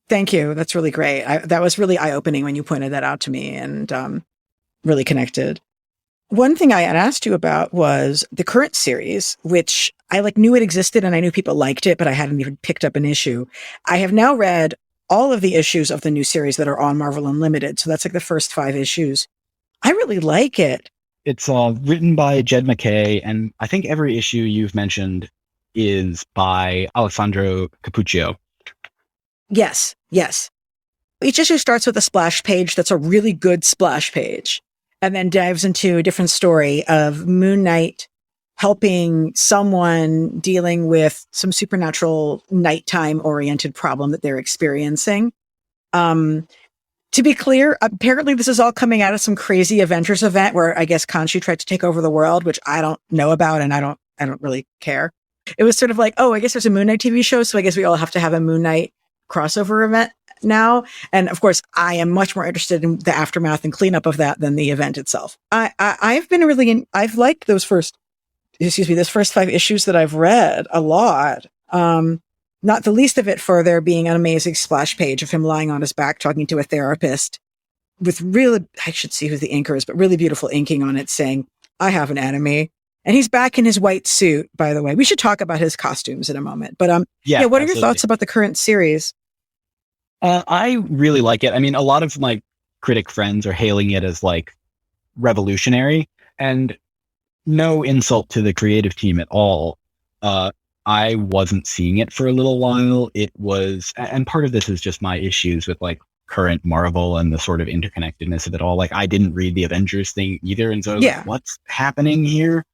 Thank you. That's really great. That was really eye-opening when you pointed that out to me, and really connected. One thing I had asked you about was the current series, which I knew it existed and I knew people liked it, but I hadn't even picked up an issue. I have now read all of the issues of the new series that are on Marvel Unlimited. So that's the first 5 issues. I really like it. It's written by Jed MacKay, and I think every issue you've mentioned is by Alessandro Cappuccio. Yes. Each issue starts with a splash page that's a really good splash page, and then dives into a different story of Moon Knight helping someone dealing with some supernatural nighttime-oriented problem that they're experiencing. To be clear, apparently this is all coming out of some crazy Avengers event where I guess Khonshu tried to take over the world, which I don't know about and I don't really care. It was sort of like, oh, I guess there's a Moon Knight TV show, so I guess we all have to have a Moon Knight crossover event now. And of course, I am much more interested in the aftermath and cleanup of that than the event itself. I've liked this first 5 issues that I've read a lot. Not the least of it for there being an amazing splash page of him lying on his back talking to a therapist with really, I should see who the inker is, but really beautiful inking on it saying, I have an enemy. And he's back in his white suit, by the way. We should talk about his costumes in a moment. But what are your thoughts about the current series? I really like it. I mean, a lot of my critic friends are hailing it as revolutionary, and no insult to the creative team at all. I wasn't seeing it for a little while. It was, and part of this is just my issues with current Marvel and the sort of interconnectedness of it all. I didn't read the Avengers thing either, and so I was like, what's happening here?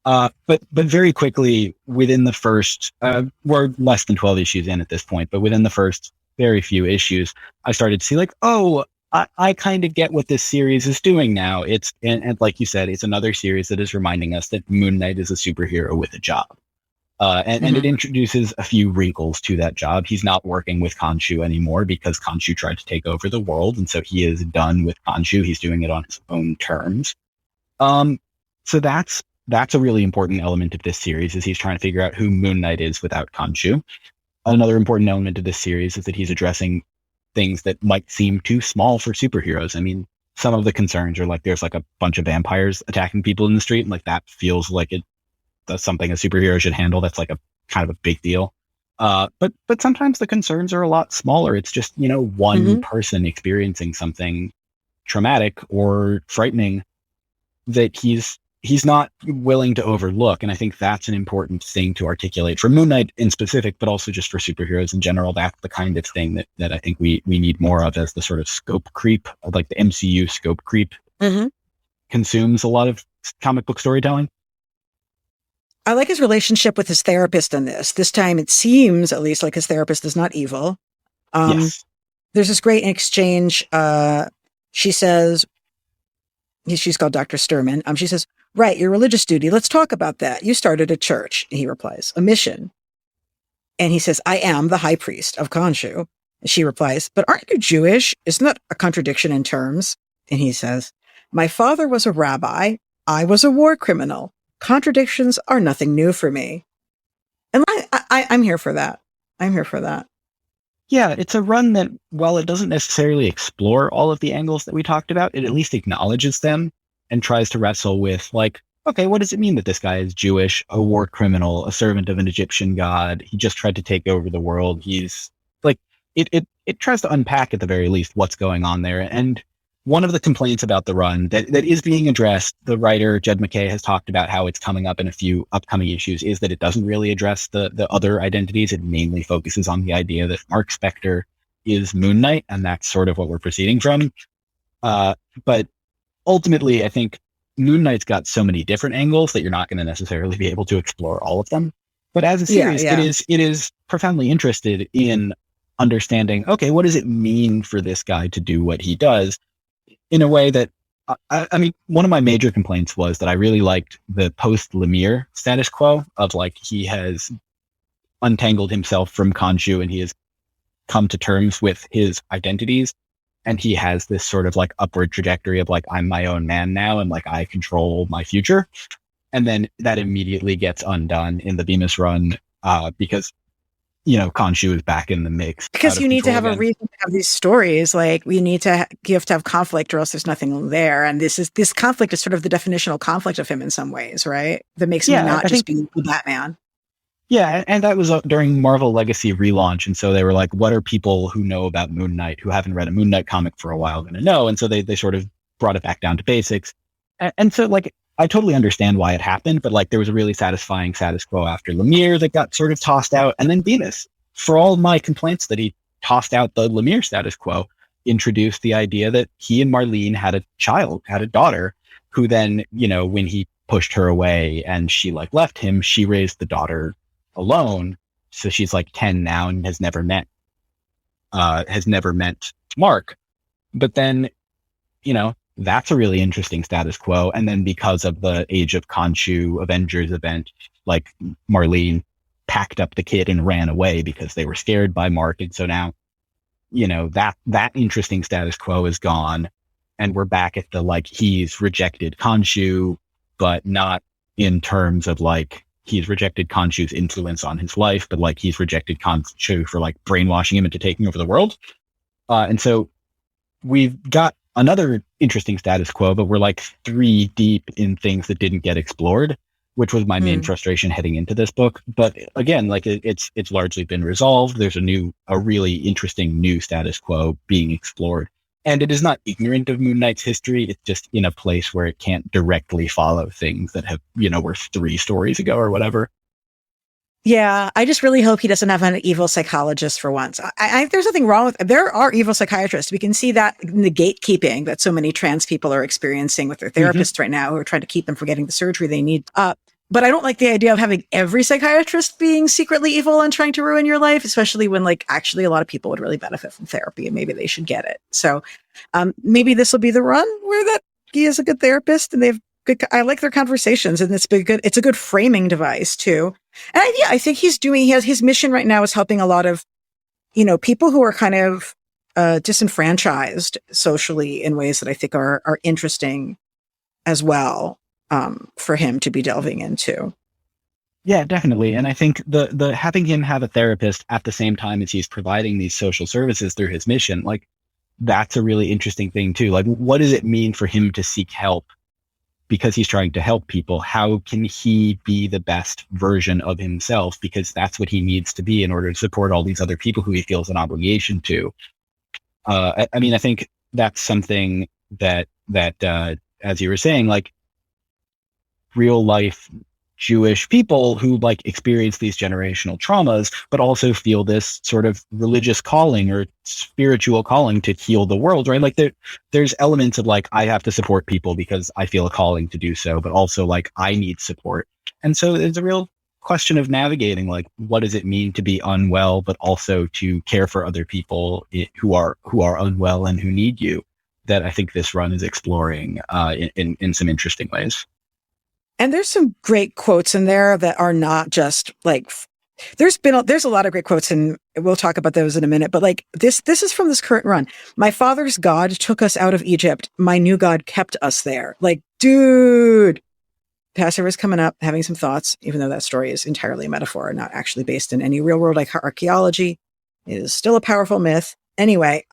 But very quickly within the first, we're less than 12 issues in at this point, but within the first very few issues, I started to see I kind of get what this series is doing now. And like you said, it's another series that is reminding us that Moon Knight is a superhero with a job. And it introduces a few wrinkles to that job. He's not working with Khonshu anymore because Khonshu tried to take over the world, and so he is done with Khonshu. He's doing it on his own terms. So that's a really important element of this series, is he's trying to figure out who Moon Knight is without Khonshu. Another important element of this series is that he's addressing things that might seem too small for superheroes. I mean, some of the concerns are there's a bunch of vampires attacking people in the street, and that feels like that's something a superhero should handle. That's a kind of a big deal. But sometimes the concerns are a lot smaller. It's just, one person experiencing something traumatic or frightening that he's not willing to overlook. And I think that's an important thing to articulate for Moon Knight in specific, but also just for superheroes in general. That's the kind of thing that I think we need more of as the sort of scope creep, like the MCU scope creep consumes a lot of comic book storytelling. I like his relationship with his therapist in this. This time it seems at least like his therapist is not evil. Yes. There's this great exchange. She says, she's called Dr. Sturman. She says, right, your religious duty. Let's talk about that. You started a church. And he replies, a mission. And he says, I am the high priest of Khonshu. And she replies, but aren't you Jewish? Isn't that a contradiction in terms? And he says, my father was a rabbi. I was a war criminal. Contradictions are nothing new for me. And I'm here for that. I'm here for that. Yeah, it's a run that, while it doesn't necessarily explore all of the angles that we talked about, it at least acknowledges them and tries to wrestle with, like, okay, what does it mean that this guy is Jewish, a war criminal, a servant of an Egyptian god? He just tried to take over the world. He's like, it tries to unpack at the very least what's going on there. And one of the complaints about the run that is being addressed, the writer Jed MacKay has talked about how it's coming up in a few upcoming issues, is that it doesn't really address the other identities. It mainly focuses on the idea that Mark Spector is Moon Knight, and that's sort of what we're proceeding from. But ultimately, I think Moon Knight's got so many different angles that you're not going to necessarily be able to explore all of them. But as a series, it is profoundly interested in understanding, okay, what does it mean for this guy to do what he does? In a way that, I mean, one of my major complaints was that I really liked the post-Lemire status quo of, like, he has untangled himself from Khonshu and he has come to terms with his identities. And he has this sort of, like, upward trajectory of, like, I'm my own man now and, like, I control my future. And then that immediately gets undone in the Bemis run because Khonshu is back in the mix. Because you need to have a reason to have these stories. Like, you have to have conflict, or else there's nothing there. And this conflict is sort of the definitional conflict of him in some ways, right? That makes him not just be Batman. Yeah, and that was during Marvel Legacy relaunch, and so they were like, what are people who know about Moon Knight, who haven't read a Moon Knight comic for a while, going to know? And so they sort of brought it back down to basics. And so, like, I totally understand why it happened, but, like, there was a really satisfying status quo after Lemire that got sort of tossed out. And then Bemis, for all my complaints that he tossed out the Lemire status quo, introduced the idea that he and Marlene had a daughter, who then, when he pushed her away and she, like, left him, she raised the daughter alone. So she's, like, 10 now and has never met Mark. But then, that's a really interesting status quo. And then because of the Age of Khonshu Avengers event, like, Marlene packed up the kid and ran away because they were scared by Mark. And so now, that interesting status quo is gone. And we're back at the, like, he's rejected Khonshu, but not in terms of, like, he's rejected Khonshu's influence on his life, but, like, he's rejected Khonshu for, like, brainwashing him into taking over the world. And so we've got another interesting status quo, but we're, like, 3 deep in things that didn't get explored, which was my main frustration heading into this book. But again, like, it's largely been resolved. There's a really interesting new status quo being explored. And it is not ignorant of Moon Knight's history. It's just in a place where it can't directly follow things that have, were 3 stories ago or whatever. Yeah, I just really hope he doesn't have an evil psychologist for once. There's nothing wrong with, there are evil psychiatrists. We can see that in the gatekeeping that so many trans people are experiencing with their therapists right now, who are trying to keep them from getting the surgery they need. But I don't like the idea of having every psychiatrist being secretly evil and trying to ruin your life, especially when, like, actually a lot of people would really benefit from therapy and maybe they should get it. So maybe this will be the run where that he is a good therapist and I like their conversations, and it's a good framing device too. And I think his mission right now is helping a lot of, people who are kind of disenfranchised socially in ways that I think are interesting as well, for him to be delving into. Yeah, definitely. And I think the having him have a therapist at the same time as he's providing these social services through his mission, like, that's a really interesting thing too. Like, what does it mean for him to seek help because he's trying to help people, how can he be the best version of himself? Because that's what he needs to be in order to support all these other people who he feels an obligation to. I mean, I think that's something that as you were saying, like real life Jewish people who like experience these generational traumas, but also feel this sort of religious calling or spiritual calling to heal the world, right? Like there's elements of like, I have to support people because I feel a calling to do so, but also like I need support. And so there's a real question of navigating, like, what does it mean to be unwell, but also to care for other people who are unwell and who need you, that I think this run is exploring in some interesting ways. And there's some great quotes in there that are not just like, there's a lot of great quotes, and we'll talk about those in a minute, but like this is from this current run. My father's God took us out of Egypt. My new God kept us there. Like, dude, Passover's coming up, having some thoughts, even though that story is entirely a metaphor and not actually based in any real world like archaeology. It is still a powerful myth. Anyway,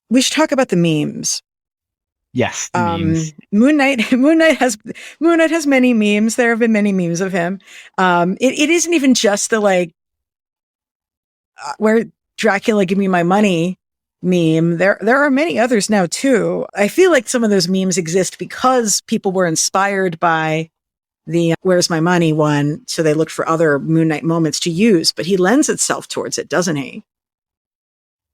we should talk about the memes. Yes, memes. Moon Knight has many memes. There have been many memes of him. It isn't even just the like, where Dracula give me my money meme. There are many others now too. I feel like some of those memes exist because people were inspired by the "Where's my money" one, so they looked for other Moon Knight moments to use. But he lends itself towards it, doesn't he?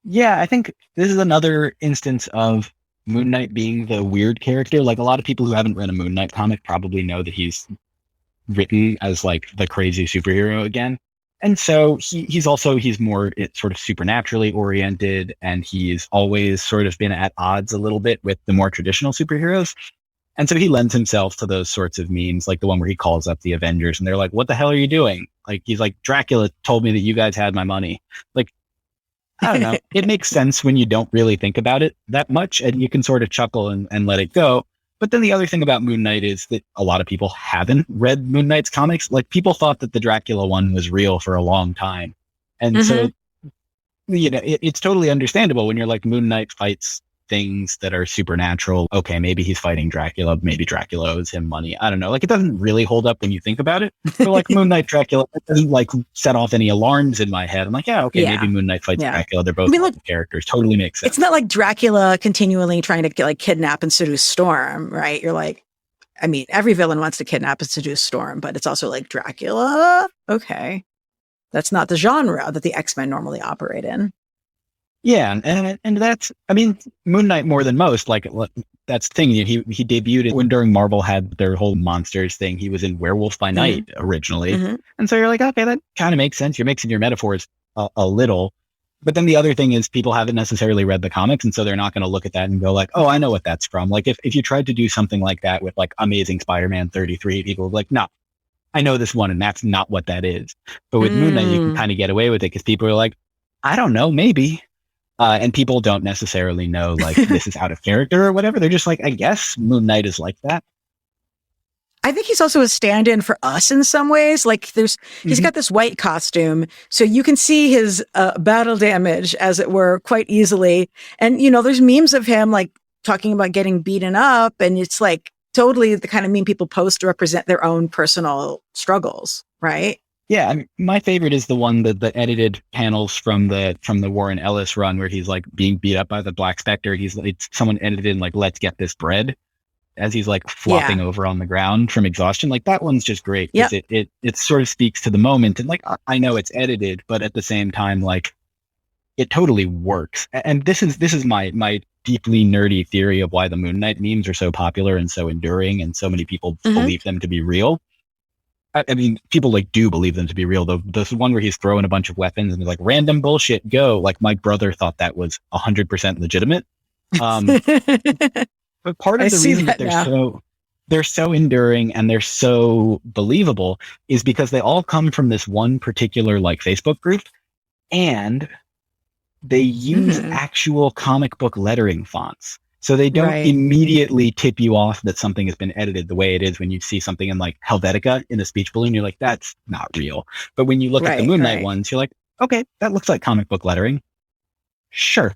Yeah, I think this is another instance of Moon Knight being the weird character. Like a lot of people who haven't read a Moon Knight comic probably know that he's written as like the crazy superhero again. And so he's more sort of supernaturally oriented, and he's always sort of been at odds a little bit with the more traditional superheroes. And so he lends himself to those sorts of memes, like the one where he calls up the Avengers and they're like, "What the hell are you doing?" Like he's like, "Dracula told me that you guys had my money." Like, I don't know. It makes sense when you don't really think about it that much, and you can sort of chuckle and let it go. But then the other thing about Moon Knight is that a lot of people haven't read Moon Knight's comics. Like people thought that the Dracula one was real for a long time. And so, you know, it's totally understandable when you're like, Moon Knight fights things that are supernatural. Okay, maybe he's fighting Dracula. Maybe Dracula owes him money. I don't know. Like it doesn't really hold up when you think about it. But like Moon Knight, Dracula, it doesn't like set off any alarms in my head. I'm like, maybe Moon Knight fights Dracula. They're both characters. Totally makes sense. It's not like Dracula continually trying to like kidnap and seduce Storm, right? You're like, I mean, every villain wants to kidnap and seduce Storm, but it's also like Dracula. Okay. That's not the genre that the X-Men normally operate in. Yeah, and that's, I mean, Moon Knight more than most, like, that's the thing. He debuted when during Marvel had their whole monsters thing. He was in Werewolf by Night originally. And so you're like, okay, that kind of makes sense. You're mixing your metaphors a little. But then the other thing is people haven't necessarily read the comics, and so they're not going to look at that and go like, oh, I know what that's from. Like if you tried to do something like that with like Amazing Spider-Man 33, people would be like, no, I know this one, and that's not what that is. But with Moon Knight, you can kind of get away with it because people are like, I don't know, maybe. And people don't necessarily know, like, this is out of character or whatever. They're just like, I guess Moon Knight is like that. I think he's also a stand-in for us in some ways. Like, he's got this white costume, so you can see his battle damage, as it were, quite easily. And, you know, there's memes of him, like, talking about getting beaten up, and it's, like, totally the kind of meme people post to represent their own personal struggles, right? Yeah, I mean, my favorite is the one that the edited panels from the Warren Ellis run where he's like being beat up by the Black Spectre. It's someone edited in like "Let's get this bread" as he's like flopping over on the ground from exhaustion. Like that one's just great because it sort of speaks to the moment. And like I know it's edited, but at the same time, like it totally works. And this is my deeply nerdy theory of why the Moon Knight memes are so popular and so enduring, and so many people believe them to be real. I mean, people like do believe them to be real. The one where he's throwing a bunch of weapons and they're like, random bullshit, go. Like my brother thought that was 100% legitimate. But part of the reason that they're so enduring and they're so believable is because they all come from this one particular like Facebook group, and they use actual comic book lettering fonts. So they don't immediately tip you off that something has been edited the way it is when you see something in like Helvetica in a speech balloon. You're like, that's not real. But when you look at the Moon Knight ones, you're like, okay, that looks like comic book lettering. Sure.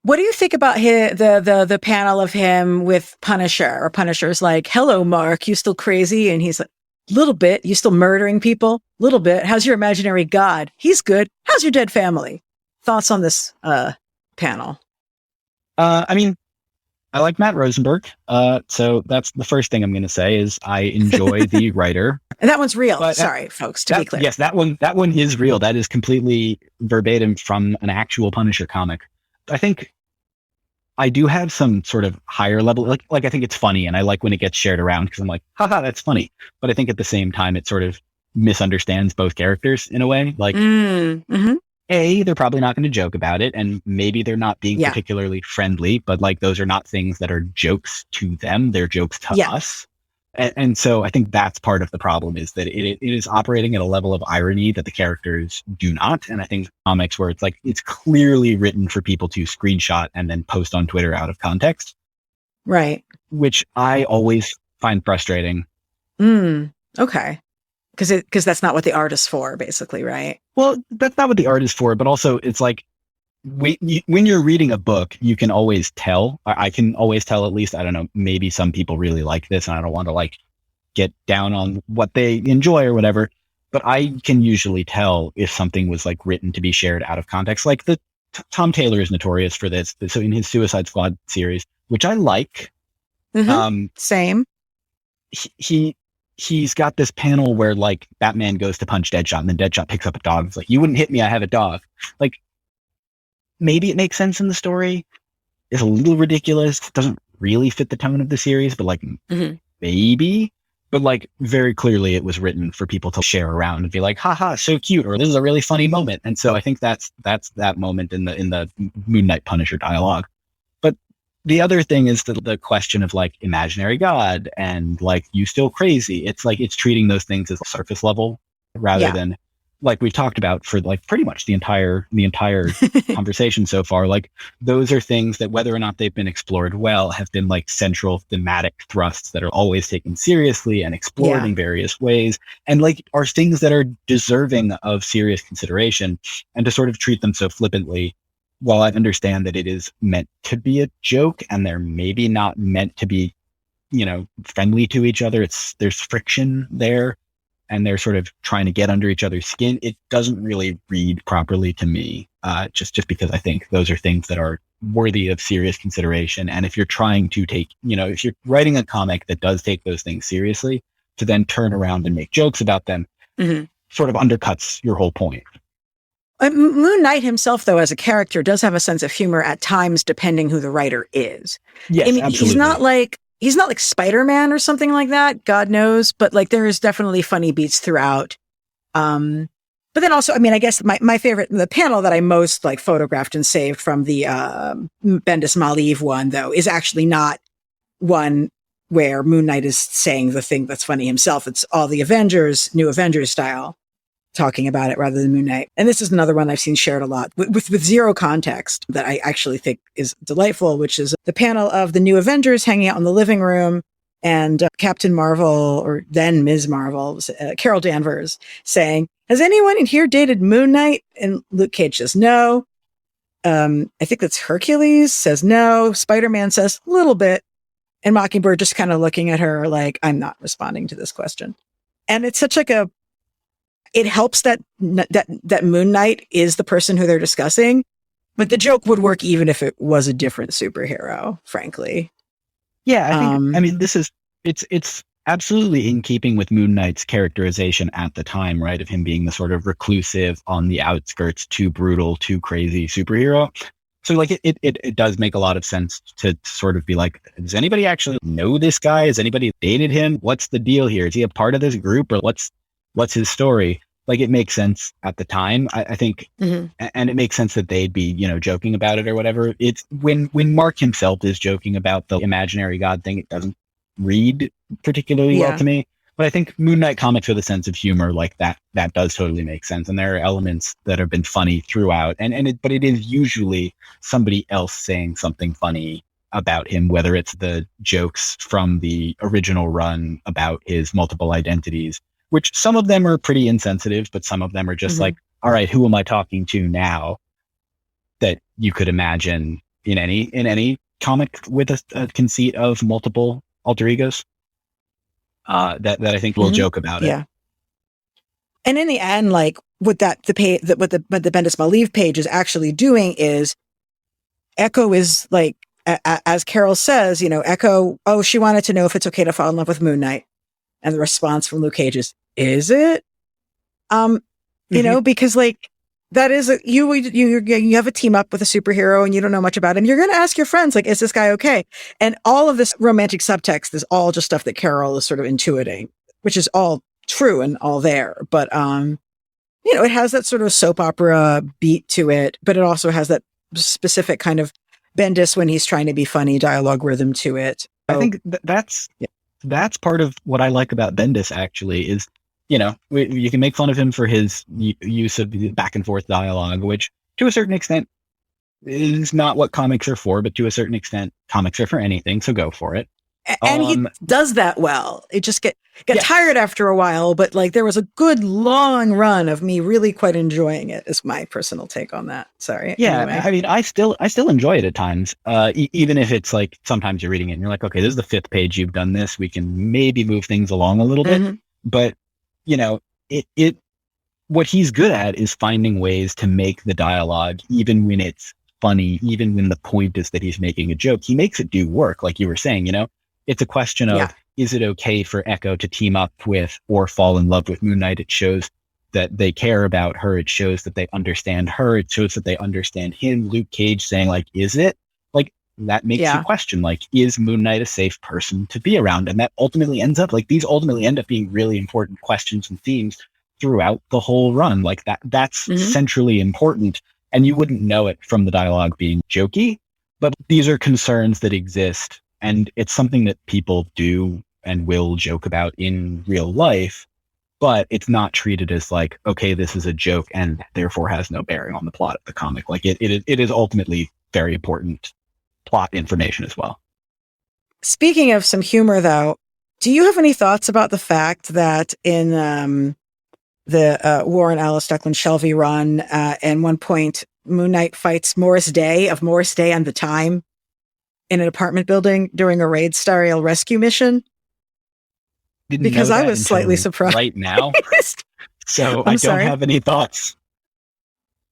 What do you think about the panel of him with Punisher? Or Punisher's like, "Hello, Mark, you still crazy?" And he's like, "Little bit. You still murdering people? Little bit. How's your imaginary god? He's good. How's your dead family?" Thoughts on this panel? I mean, I like Matt Rosenberg. So that's the first thing I'm going to say is I enjoy the writer. And that one's real. Sorry, folks, to be clear. Yes, that one is real. That is completely verbatim from an actual Punisher comic. I think I do have some sort of higher level, like I think it's funny, and I like when it gets shared around because I'm like, haha, that's funny. But I think at the same time, it sort of misunderstands both characters in a way. Like, A, they're probably not going to joke about it, and maybe they're not being particularly friendly, but like those are not things that are jokes to them. They're jokes to us. And so I think that's part of the problem is that it is operating at a level of irony that the characters do not. And I think comics where it's like, it's clearly written for people to screenshot and then post on Twitter out of context. Right. Which I always find frustrating. Okay. Because that's not what the art is for, basically, right? Well, that's not what the art is for, but also it's like, when you're reading a book, you can always tell. I can always tell, at least, I don't know, maybe some people really like this and I don't want to like get down on what they enjoy or whatever. But I can usually tell if something was like written to be shared out of context. Like Tom Taylor is notorious for this. So in his Suicide Squad series, which I like. Same. He's got this panel where like Batman goes to punch Deadshot and then Deadshot picks up a dog. It's like, "You wouldn't hit me, I have a dog." Like, maybe it makes sense in the story. It's a little ridiculous. It doesn't really fit the tone of the series, but like maybe. But like very clearly it was written for people to share around and be like, "Haha, so cute," or "This is a really funny moment." And so I think that's that moment in the Moon Knight Punisher dialogue. But the other thing is the question of like imaginary god and like you still crazy. It's like it's treating those things as surface level rather than, like we've talked about for like pretty much the entire conversation so far. Like those are things that whether or not they've been explored well have been like central thematic thrusts that are always taken seriously and explored in various ways, and like are things that are deserving of serious consideration. And to sort of treat them so flippantly, while I understand that it is meant to be a joke and they're maybe not meant to be, friendly to each other, there's friction there. And they're sort of trying to get under each other's skin. It doesn't really read properly to me, just because I think those are things that are worthy of serious consideration. And if you're trying to take, if you're writing a comic that does take those things seriously, to then turn around and make jokes about them sort of undercuts your whole point. Moon Knight himself, though, as a character, does have a sense of humor at times, depending who the writer is. Yes, I mean, absolutely. He's not like Spider-Man or something like that, God knows, but like there is definitely funny beats throughout. But then also, I mean, I guess my favorite, the panel that I most like photographed and saved from the Bendis Maleev one, though, is actually not one where Moon Knight is saying the thing that's funny himself. It's all the Avengers, New Avengers style, talking about it rather than Moon Knight. And this is another one I've seen shared a lot with zero context that I actually think is delightful, which is the panel of the New Avengers hanging out in the living room and Captain Marvel, or then Ms. Marvel, Carol Danvers, saying, "Has anyone in here dated Moon Knight?" And Luke Cage says no. I think that's Hercules says no. Spider-Man says a little bit. And Mockingbird just kind of looking at her like, "I'm not responding to this question." And it's such like it helps that Moon Knight is the person who they're discussing, but the joke would work even if it was a different superhero, frankly. Yeah, I mean, it's absolutely in keeping with Moon Knight's characterization at the time, right? Of him being the sort of reclusive, on the outskirts, too brutal, too crazy superhero. So like it does make a lot of sense to sort of be like, does anybody actually know this guy? Has anybody dated him? What's the deal here? Is he a part of this group, or what's his story? Like, it makes sense at the time, I think, and it makes sense that they'd be, joking about it or whatever. It's when Mark himself is joking about the imaginary god thing, it doesn't read particularly well to me. But I think Moon Knight comics with a sense of humor like that does totally make sense. And there are elements that have been funny throughout, but it is usually somebody else saying something funny about him, whether it's the jokes from the original run about his multiple identities, which some of them are pretty insensitive, but some of them are just like, all right, who am I talking to now? That you could imagine in any comic with a conceit of multiple alter egos. That I think we'll joke about it. Yeah. And in the end, like what the Bendis Maleev page is actually doing is Echo is like, as Carol says, Echo, she wanted to know if it's okay to fall in love with Moon Knight. And the response from Luke Cage is it? Because like that is you have a team up with a superhero and you don't know much about him. You're going to ask your friends, like, is this guy okay? And all of this romantic subtext is all just stuff that Carol is sort of intuiting, which is all true and all there. But, it has that sort of soap opera beat to it, but it also has that specific kind of Bendis when he's trying to be funny dialogue rhythm to it. I think that's part of what I like about Bendis actually is, you can make fun of him for his use of back and forth dialogue, which to a certain extent is not what comics are for, but to a certain extent, comics are for anything. So go for it. And he does that well. It just get tired after a while, but like there was a good long run of me really quite enjoying it is my personal take on that. Sorry. Yeah. Anyway. I mean, I still enjoy it at times. Even if it's like, sometimes you're reading it and you're like, okay, this is the 5th page you've done this. We can maybe move things along a little bit, but what he's good at is finding ways to make the dialogue, even when it's funny, even when the point is that he's making a joke, he makes it do work. Like you were saying, it's a question of, is it okay for Echo to team up with or fall in love with Moon Knight? It shows that they care about her. It shows that they understand her. It shows that they understand him. Luke Cage saying like, is it? Like that makes you question, like, is Moon Knight a safe person to be around? And that ultimately ends up like, these ultimately end up being really important questions and themes throughout the whole run. Like that's centrally important. And you wouldn't know it from the dialogue being jokey, but these are concerns that exist. And it's something that people do and will joke about in real life, but it's not treated as like, okay, this is a joke and therefore has no bearing on the plot of the comic. Like it is ultimately very important plot information as well. Speaking of some humor though, do you have any thoughts about the fact that in the Warren Ellis Declan Shelvey run, at one point Moon Knight fights Morris Day of Morris Day and the Time in an apartment building during a raid style rescue mission? Because I was slightly surprised right now. So I don't have any thoughts.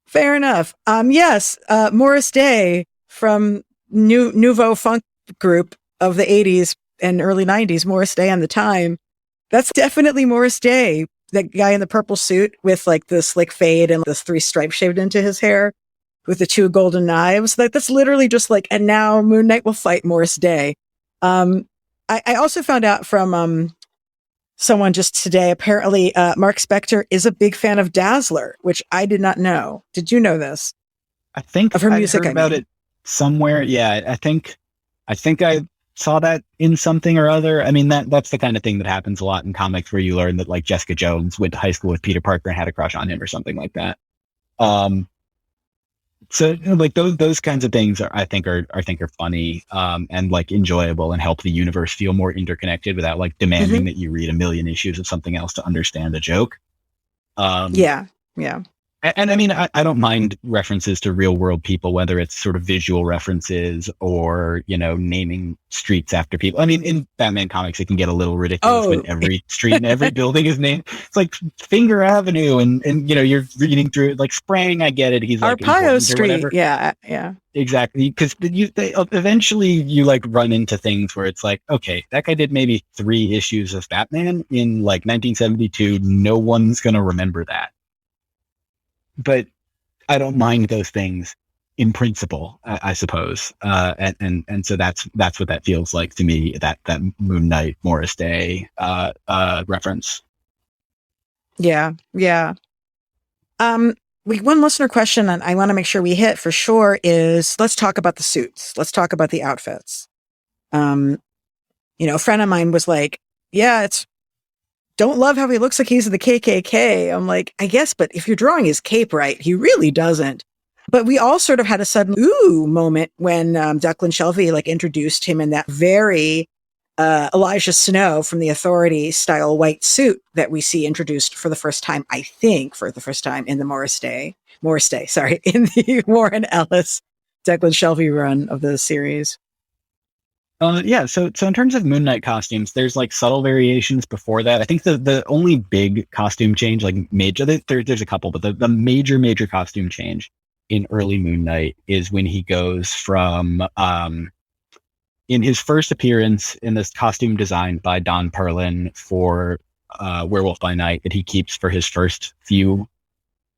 Fair enough. Yes, Morris Day from Nouveau Funk group of the 80s and early 90s, Morris Day and the Time. That's definitely Morris Day, that guy in the purple suit with like the slick fade and the 3 stripes shaved into his hair with the 2 golden knives. Like that's literally just like, and now Moon Knight will fight Morris Day. I also found out from someone just today, apparently Mark Spector is a big fan of Dazzler, which I did not know. Did you know this? I think of her music, heard about it somewhere. Yeah, I think I saw that in something or other. I mean, that's the kind of thing that happens a lot in comics where you learn that like Jessica Jones went to high school with Peter Parker and had a crush on him or something like that. So like those kinds of things I think are funny, and like enjoyable and help the universe feel more interconnected without like demanding that you read a million issues of something else to understand a joke. Yeah. And I mean, I don't mind references to real world people, whether it's sort of visual references or, naming streets after people. I mean, in Batman comics, it can get a little ridiculous when every street and every building is named. It's like Finger Avenue and you're reading through it like Sprang. I get it. He's like Arpaio Street. Yeah. Exactly. Because they eventually you like run into things where it's like, okay, that guy did maybe 3 issues of Batman in like 1972. No one's going to remember that. But I don't mind those things in principle, I suppose. And so that's what that feels like to me, that Moon Knight, Morris Day reference. Yeah. One listener question that I want to make sure we hit for sure is, let's talk about the suits. Let's talk about the outfits. A friend of mine was like, don't love how he looks like he's in the KKK. I'm like, I guess, but if you're drawing his cape right, he really doesn't. But we all sort of had a sudden ooh moment when Declan Shelvey like introduced him in that very Elijah Snow from the Authority style white suit that we see introduced for the first time, in the in the Warren Ellis Declan Shelby run of the series. So in terms of Moon Knight costumes, there's like subtle variations before that. I think the only big costume change, like major, there's a couple, but the major costume change in early Moon Knight is when he goes from in his first appearance in this costume designed by Don Perlin for Werewolf by Night that he keeps for his first few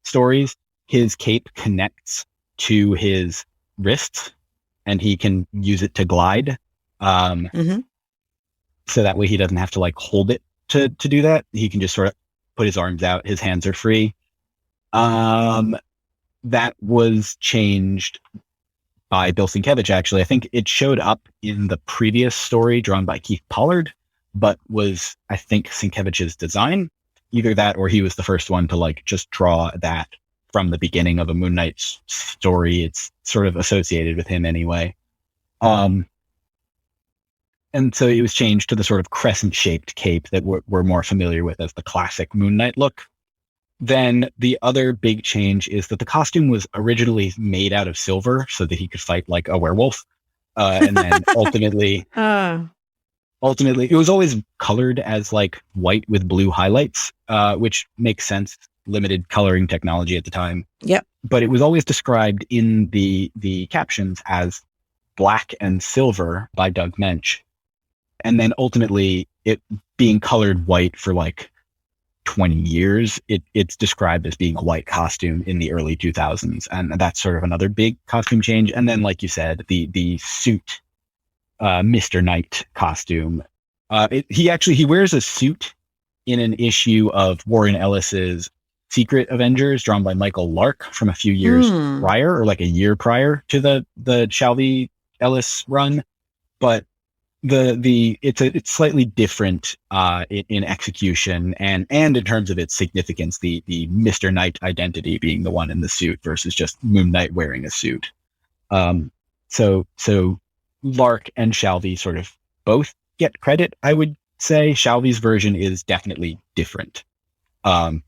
stories, his cape connects to his wrists and he can use it to glide. So that way he doesn't have to like hold it to do that. He can just sort of put his arms out. His hands are free. That was changed by Bill Sienkiewicz, actually. I think it showed up in the previous story drawn by Keith Pollard, but was, I think, Sienkiewicz's design. Either that or he was the first one to like just draw that from the beginning of a Moon Knight story. It's sort of associated with him anyway. And so it was changed to the sort of crescent-shaped cape that we're more familiar with as the classic Moon Knight look. Then the other big change is that the costume was originally made out of silver so that he could fight like a werewolf. And then ultimately, it was always colored as like white with blue highlights, which makes sense. Limited coloring technology at the time. Yep. But it was always described in the captions as black and silver by Doug Mensch. And then ultimately it being colored white for like 20 years, it's described as being a white costume in the early 2000s. And that's sort of another big costume change. And then, like you said, the suit, Mr. Knight costume, he wears a suit in an issue of Warren Ellis's Secret Avengers drawn by Michael Lark from a few years prior, or like a year prior to the Shalvey Ellis run. But it's slightly different in execution and in terms of its significance, the Mr. Knight identity being the one in the suit versus just Moon Knight wearing a suit. So Lark and Shalvey sort of both get credit, I would say. Shalvey's version is definitely different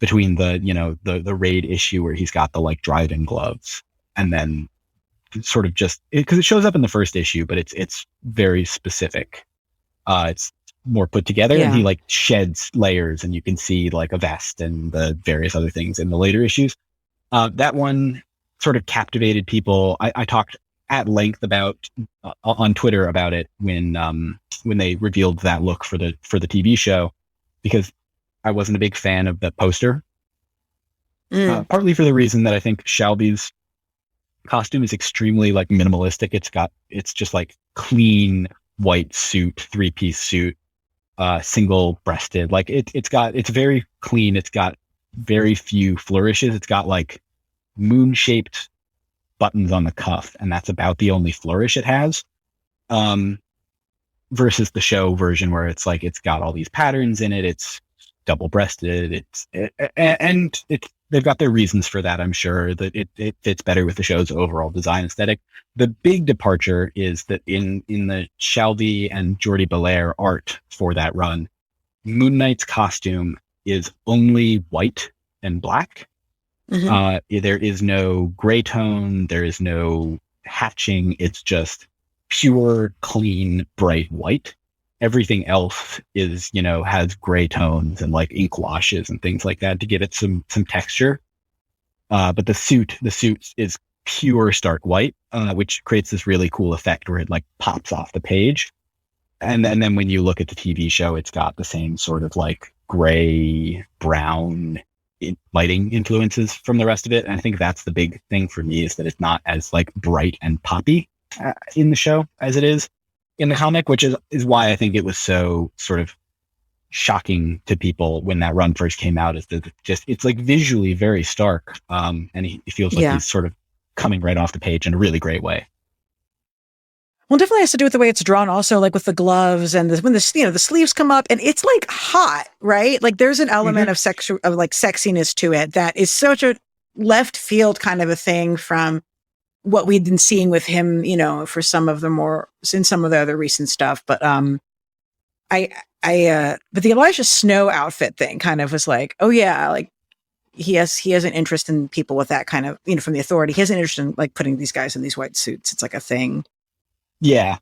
between the raid issue where he's got the like drive-in gloves and then sort of just because it shows up in the first issue, but it's very specific. It's more put together, and he like sheds layers, and you can see like a vest and the various other things in the later issues. That one sort of captivated people. I talked at length about on Twitter about it when they revealed that look for the TV show, because I wasn't a big fan of the poster, partly for the reason that I think Shalvey's costume is extremely like minimalistic. It's just like clean white suit, 3-piece suit, single breasted. Like it's very clean. It's got very few flourishes. It's got like moon shaped buttons on the cuff, and that's about the only flourish it has. Versus the show version where it's like, it's got all these patterns in it. It's double breasted. They've got their reasons for that. I'm sure that it fits better with the show's overall design aesthetic. The big departure is that in the Shalvey and Jordi Belair art for that run, Moon Knight's costume is only white and black. There is no gray tone. There is no hatching. It's just pure, clean, bright white. Everything else is, has gray tones and like ink washes and things like that to give it some texture. But the suit is pure stark white, which creates this really cool effect where it like pops off the page. And then when you look at the TV show, it's got the same sort of like gray, brown lighting influences from the rest of it. And I think that's the big thing for me, is that it's not as like bright and poppy in the show as it is in the comic, which is why I think it was so sort of shocking to people when that run first came out, is that it's like visually very stark. And he feels like he's sort of coming right off the page in a really great way. Well, it definitely has to do with the way it's drawn also, like with the gloves and when the sleeves come up and it's like hot, right? Like there's an element of sexiness to it that is such a left field kind of a thing from what we'd been seeing with him, for some of the other recent stuff. But, but the Elijah Snow outfit thing kind of was like, oh yeah, like he has an interest in people with that kind of, from the authority. He has an interest in like putting these guys in these white suits. It's like a thing. Yeah.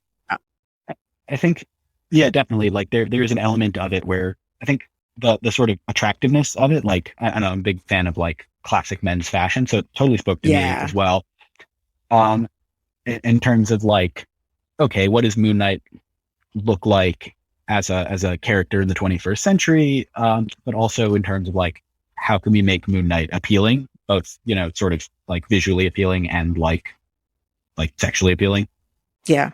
I think, yeah, definitely. Like there is an element of it where I think the sort of attractiveness of it, like I know I'm a big fan of like classic men's fashion, so it totally spoke to me as well. In terms of like, okay, what does Moon Knight look like as a character in the 21st century? But also in terms of like, how can we make Moon Knight appealing, both, sort of like visually appealing and like sexually appealing. Yeah.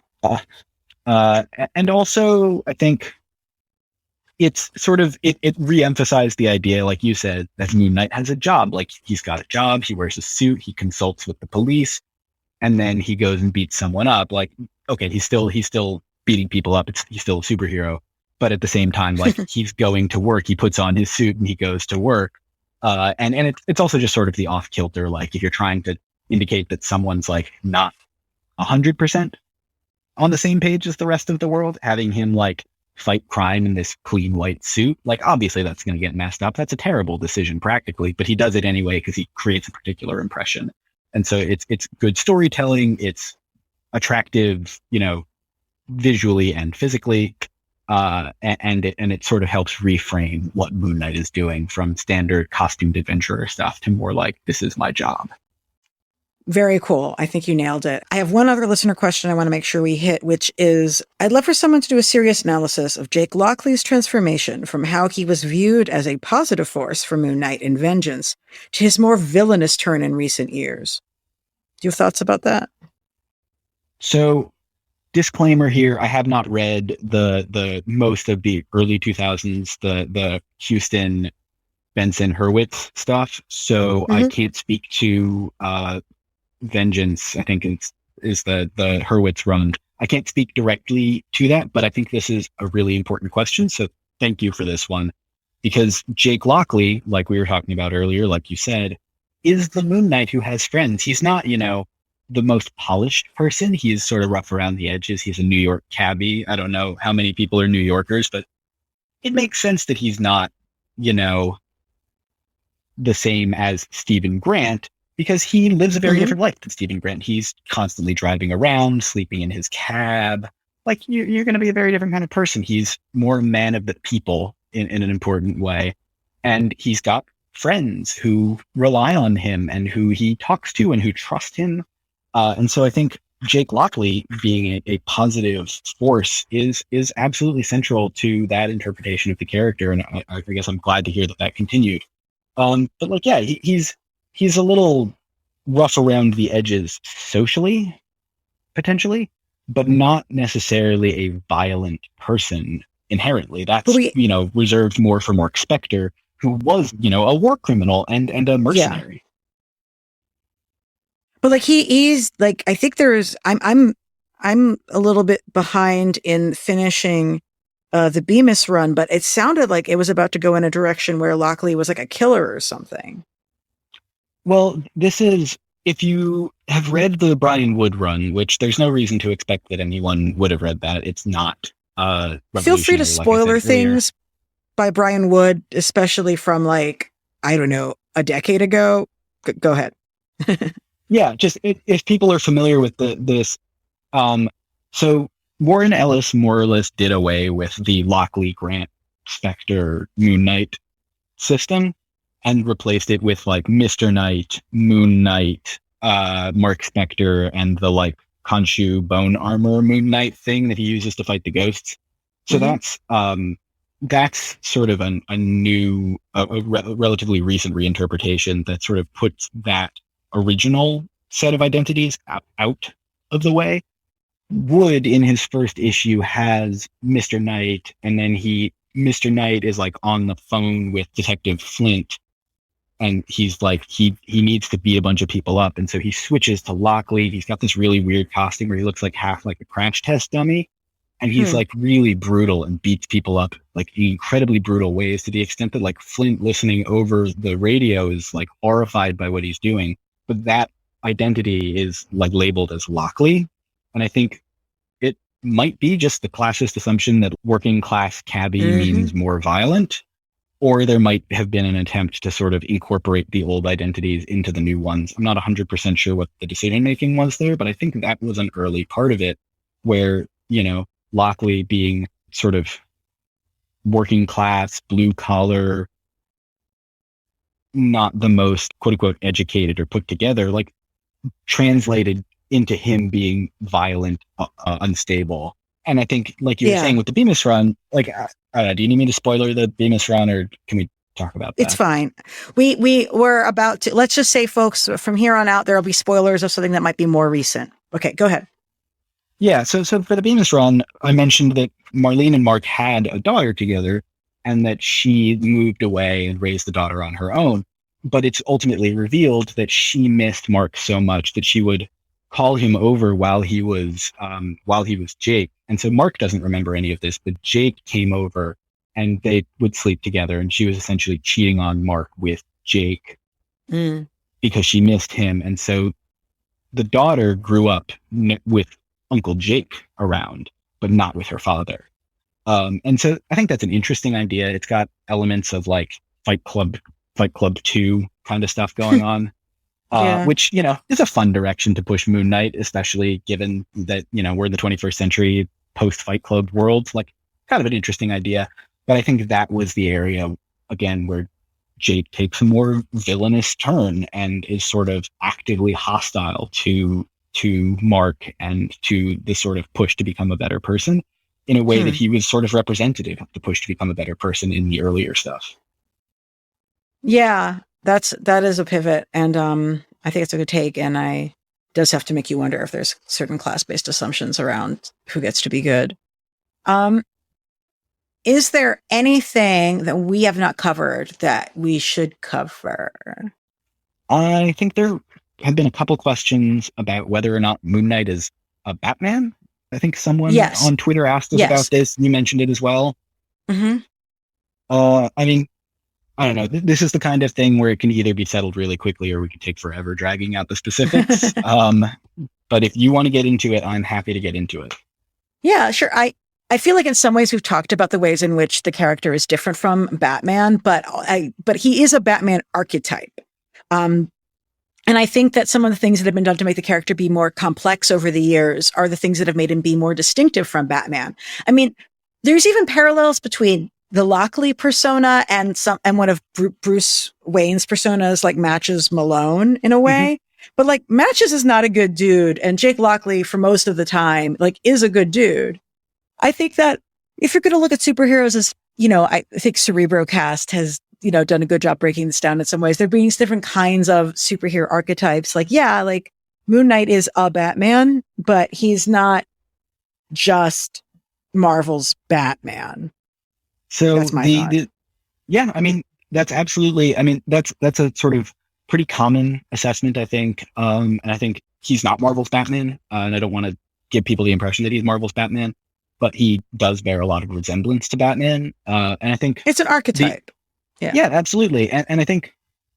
And also I think it's sort of, it re-emphasized the idea, like you said, that Moon Knight has a job. Like he's got a job, he wears a suit, he consults with the police, and then he goes and beats someone up. Like, okay, he's still beating people up. He's still a superhero, but at the same time, like he's going to work, he puts on his suit and he goes to work. And it's also just sort of the off kilter. Like if you're trying to indicate that someone's like not 100% on the same page as the rest of the world, having him like fight crime in this clean white suit, like obviously that's going to get messed up. That's a terrible decision practically, but he does it anyway because he creates a particular impression. And so it's good storytelling. It's attractive, visually and physically. And it sort of helps reframe what Moon Knight is doing from standard costumed adventurer stuff to more like, this is my job. Very cool. I think you nailed it. I have one other listener question I want to make sure we hit, which is, I'd love for someone to do a serious analysis of Jake Lockley's transformation from how he was viewed as a positive force for Moon Knight in Vengeance to his more villainous turn in recent years. Do you have thoughts about that? So, disclaimer here, I have not read the most of the early 2000s, the Houston, Benson, Hurwitz stuff, so I can't speak to Vengeance. I think is the Hurwitz run. I can't speak directly to that, but I think this is a really important question, so thank you for this one. Because Jake Lockley, like we were talking about earlier, like you said, is the Moon Knight who has friends. He's not, the most polished person. He is sort of rough around the edges. He's a New York cabbie. I don't know how many people are New Yorkers, but it makes sense that he's not, the same as Stephen Grant, because he lives a very different life than Stephen Grant. He's constantly driving around, sleeping in his cab. Like you're going to be a very different kind of person. He's more a man of the people in an important way. And he's got friends who rely on him and who he talks to and who trust him. And so I think Jake Lockley being a positive force is absolutely central to that interpretation of the character. And I guess I'm glad to hear that continued. But like, yeah, he's a little rough around the edges socially, potentially, but not necessarily a violent person inherently. That's, reserved more for Mark Spector, who was, a war criminal and a mercenary. Yeah. But like he's like, I think I'm a little bit behind in finishing the Bemis run, but it sounded like it was about to go in a direction where Lockley was like a killer or something. Well, this is, if you have read the Brian Wood run, which there's no reason to expect that anyone would have read that. It's not feel free to spoiler things by Brian Wood, especially from like, I don't know, a decade ago. Go ahead. Yeah, just if people are familiar with this, so Warren Ellis more or less did away with the Lockley, Grant, Spector, Moon Knight system and replaced it with like Mr. Knight, Moon Knight, Mark Spector, and the like Khonshu bone armor Moon Knight thing that he uses to fight the ghosts. So that's sort of a new, relatively recent reinterpretation that sort of puts that original set of identities out of the way. Wood in his first issue has Mr. Knight, and then Mr. Knight is like on the phone with Detective Flint, and he's like he needs to beat a bunch of people up, and so he switches to Lockley. He's got this really weird costume where he looks like half like a crash test dummy, and he's like really brutal and beats people up like in incredibly brutal ways, to the extent that like Flint, listening over the radio, is like horrified by what he's doing. But that identity is like labeled as Lockley. And I think it might be just the classist assumption that working class cabbie means more violent, or there might have been an attempt to sort of incorporate the old identities into the new ones. I'm not 100% sure what the decision-making was there, but I think that was an early part of it where, Lockley being sort of working class, blue collar, not the most quote unquote educated or put together, like translated into him being violent, unstable. And I think, like you were saying with the Bemis run, like, do you need me to spoiler the Bemis run, or can we talk about that? It's fine. We were about to, let's just say, folks, from here on out, there'll be spoilers of something that might be more recent. Okay, go ahead. Yeah, so for the Bemis run, I mentioned that Marlene and Mark had a daughter together and that she moved away and raised the daughter on her own. But it's ultimately revealed that she missed Mark so much that she would call him over while he was Jake. And so Mark doesn't remember any of this, but Jake came over and they would sleep together, and she was essentially cheating on Mark with Jake because she missed him. And so the daughter grew up with Uncle Jake around, but not with her father. And so I think that's an interesting idea. It's got elements of like Fight Club 2 kind of stuff going on, which, is a fun direction to push Moon Knight, especially given that, we're in the 21st century post Fight Club world, like kind of an interesting idea. But I think that was the area, again, where Jake takes a more villainous turn and is sort of actively hostile to Mark and to this sort of push to become a better person in a way that he was sort of representative of the push to become a better person in the earlier stuff. Yeah, that is a pivot. And I think it's a good take. And I does have to make you wonder if there's certain class-based assumptions around who gets to be good. Is there anything that we have not covered that we should cover? I think there have been a couple questions about whether or not Moon Knight is a Batman. I think someone on Twitter asked us about this. You mentioned it as well. Mm-hmm. I mean, I don't know. This is the kind of thing where it can either be settled really quickly or we could take forever dragging out the specifics. But if you want to get into it, I'm happy to get into it. Yeah, sure. I feel like in some ways we've talked about the ways in which the character is different from Batman, but he is a Batman archetype. And I think that some of the things that have been done to make the character be more complex over the years are the things that have made him be more distinctive from Batman. I mean, there's even parallels between the Lockley persona and one of Bruce Wayne's personas, like Matches Malone in a way. Mm-hmm. But like Matches is not a good dude, and Jake Lockley for most of the time like is a good dude. I think that if you're going to look at superheroes as, I think Cerebrocast has, done a good job breaking this down in some ways. There being different kinds of superhero archetypes. Like Moon Knight is a Batman, but he's not just Marvel's Batman. So that's my thought. Yeah, I mean, that's absolutely, that's a sort of pretty common assessment, I think. And I think he's not Marvel's Batman. And I don't want to give people the impression that he's Marvel's Batman, but he does bear a lot of resemblance to Batman. And I think it's an archetype. Yeah, absolutely. And I think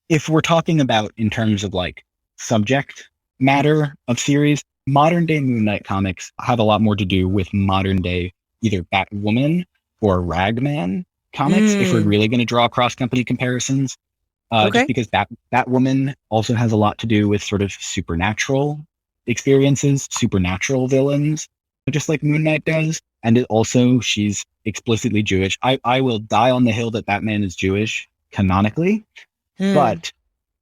if we're talking about in terms of like subject matter of series, modern day Moon Knight comics have a lot more to do with modern day either Batwoman or Ragman comics, if we're really going to draw cross-company comparisons. Just because Batwoman also has a lot to do with sort of supernatural experiences, supernatural villains, just like Moon Knight does. And she's explicitly Jewish. I will die on the hill that Batman is Jewish canonically, but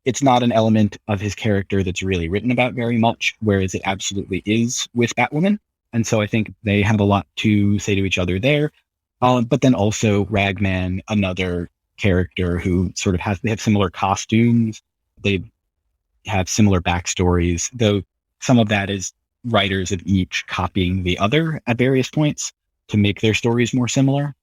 it's not an element of his character that's really written about very much, whereas it absolutely is with Batwoman. And so I think they have a lot to say to each other there. But then also Ragman, another character who sort of they have similar costumes. They have similar backstories, though some of that is writers of each copying the other at various points to make their stories more similar.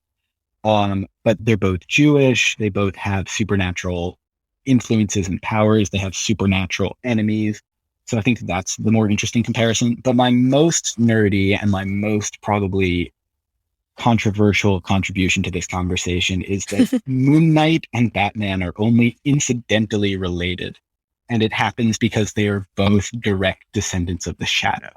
But they're both Jewish. They both have supernatural influences and powers. They have supernatural enemies. So I think that's the more interesting comparison. But my most nerdy and my most probably controversial contribution to this conversation is that Moon Knight and Batman are only incidentally related. And it happens because they are both direct descendants of the Shadow.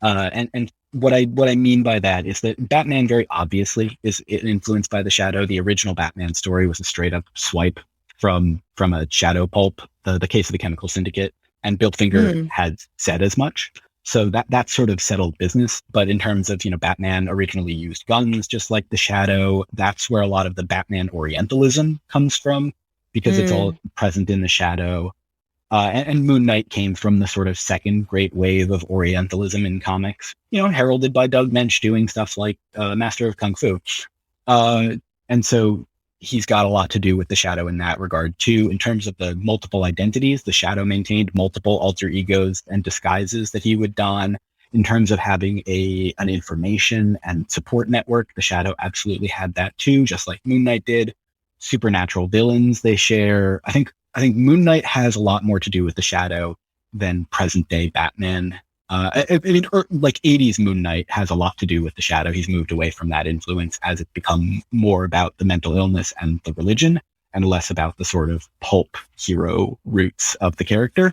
And what I mean by that is that Batman very obviously is influenced by the Shadow. The original Batman story was a straight up swipe from a Shadow pulp, the Case of the Chemical Syndicate, and Bill Finger had said as much. So that's sort of settled business. But in terms of, Batman originally used guns just like the Shadow, that's where a lot of the Batman Orientalism comes from, because it's all present in the Shadow. And Moon Knight came from the sort of second great wave of Orientalism in comics, heralded by Doug Mensch doing stuff like Master of Kung Fu. And so he's got a lot to do with the Shadow in that regard, too. In terms of the multiple identities, the Shadow maintained multiple alter egos and disguises that he would don. In terms of having an information and support network, the Shadow absolutely had that, too, just like Moon Knight did. Supernatural villains they share. I think Moon Knight has a lot more to do with the Shadow than present day Batman. Like 80s Moon Knight has a lot to do with the Shadow. He's moved away from that influence as it become more about the mental illness and the religion and less about the sort of pulp hero roots of the character.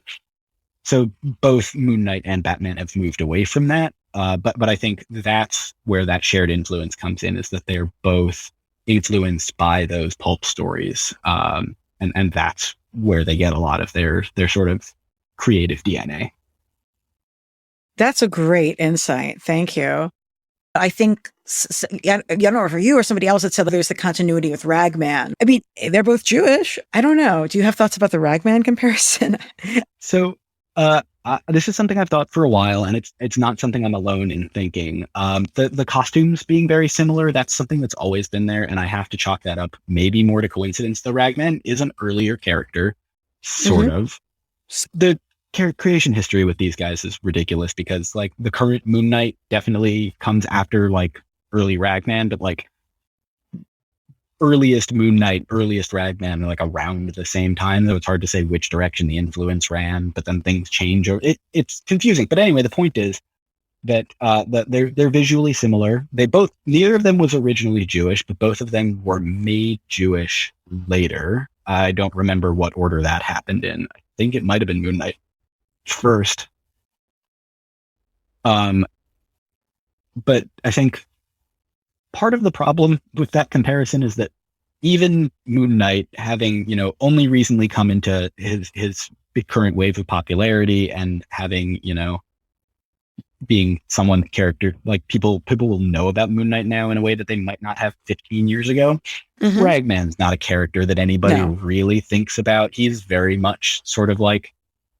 So both Moon Knight and Batman have moved away from that. But I think that's where that shared influence comes in, is that they're both influenced by those pulp stories. And that's where they get a lot of their sort of creative DNA. That's a great insight. Thank you. I think, I don't know if you or somebody else had said that there's the continuity with Ragman. I mean, they're both Jewish. I don't know. Do you have thoughts about the Ragman comparison? So this is something I've thought for a while, and it's not something I'm alone in thinking. The costumes being very similar, that's something that's always been there, and I have to chalk that up maybe more to coincidence. The Ragman is an earlier character, sort of. The creation history with these guys is ridiculous, because like the current Moon Knight definitely comes after like early Ragman, but like earliest Moon Knight, earliest Ragman are like around the same time, though it's hard to say which direction the influence ran, but then things change, or it's confusing. But anyway, the point is that they're visually similar. Neither of them was originally Jewish, but both of them were made Jewish later. I don't remember what order that happened in. I think it might have been Moon Knight first. But I think part of the problem with that comparison is that even Moon Knight, having, only recently come into his current wave of popularity and having, being someone character, like people will know about Moon Knight now in a way that they might not have 15 years ago. Ragman's not a character that anybody really thinks about. He's very much sort of like,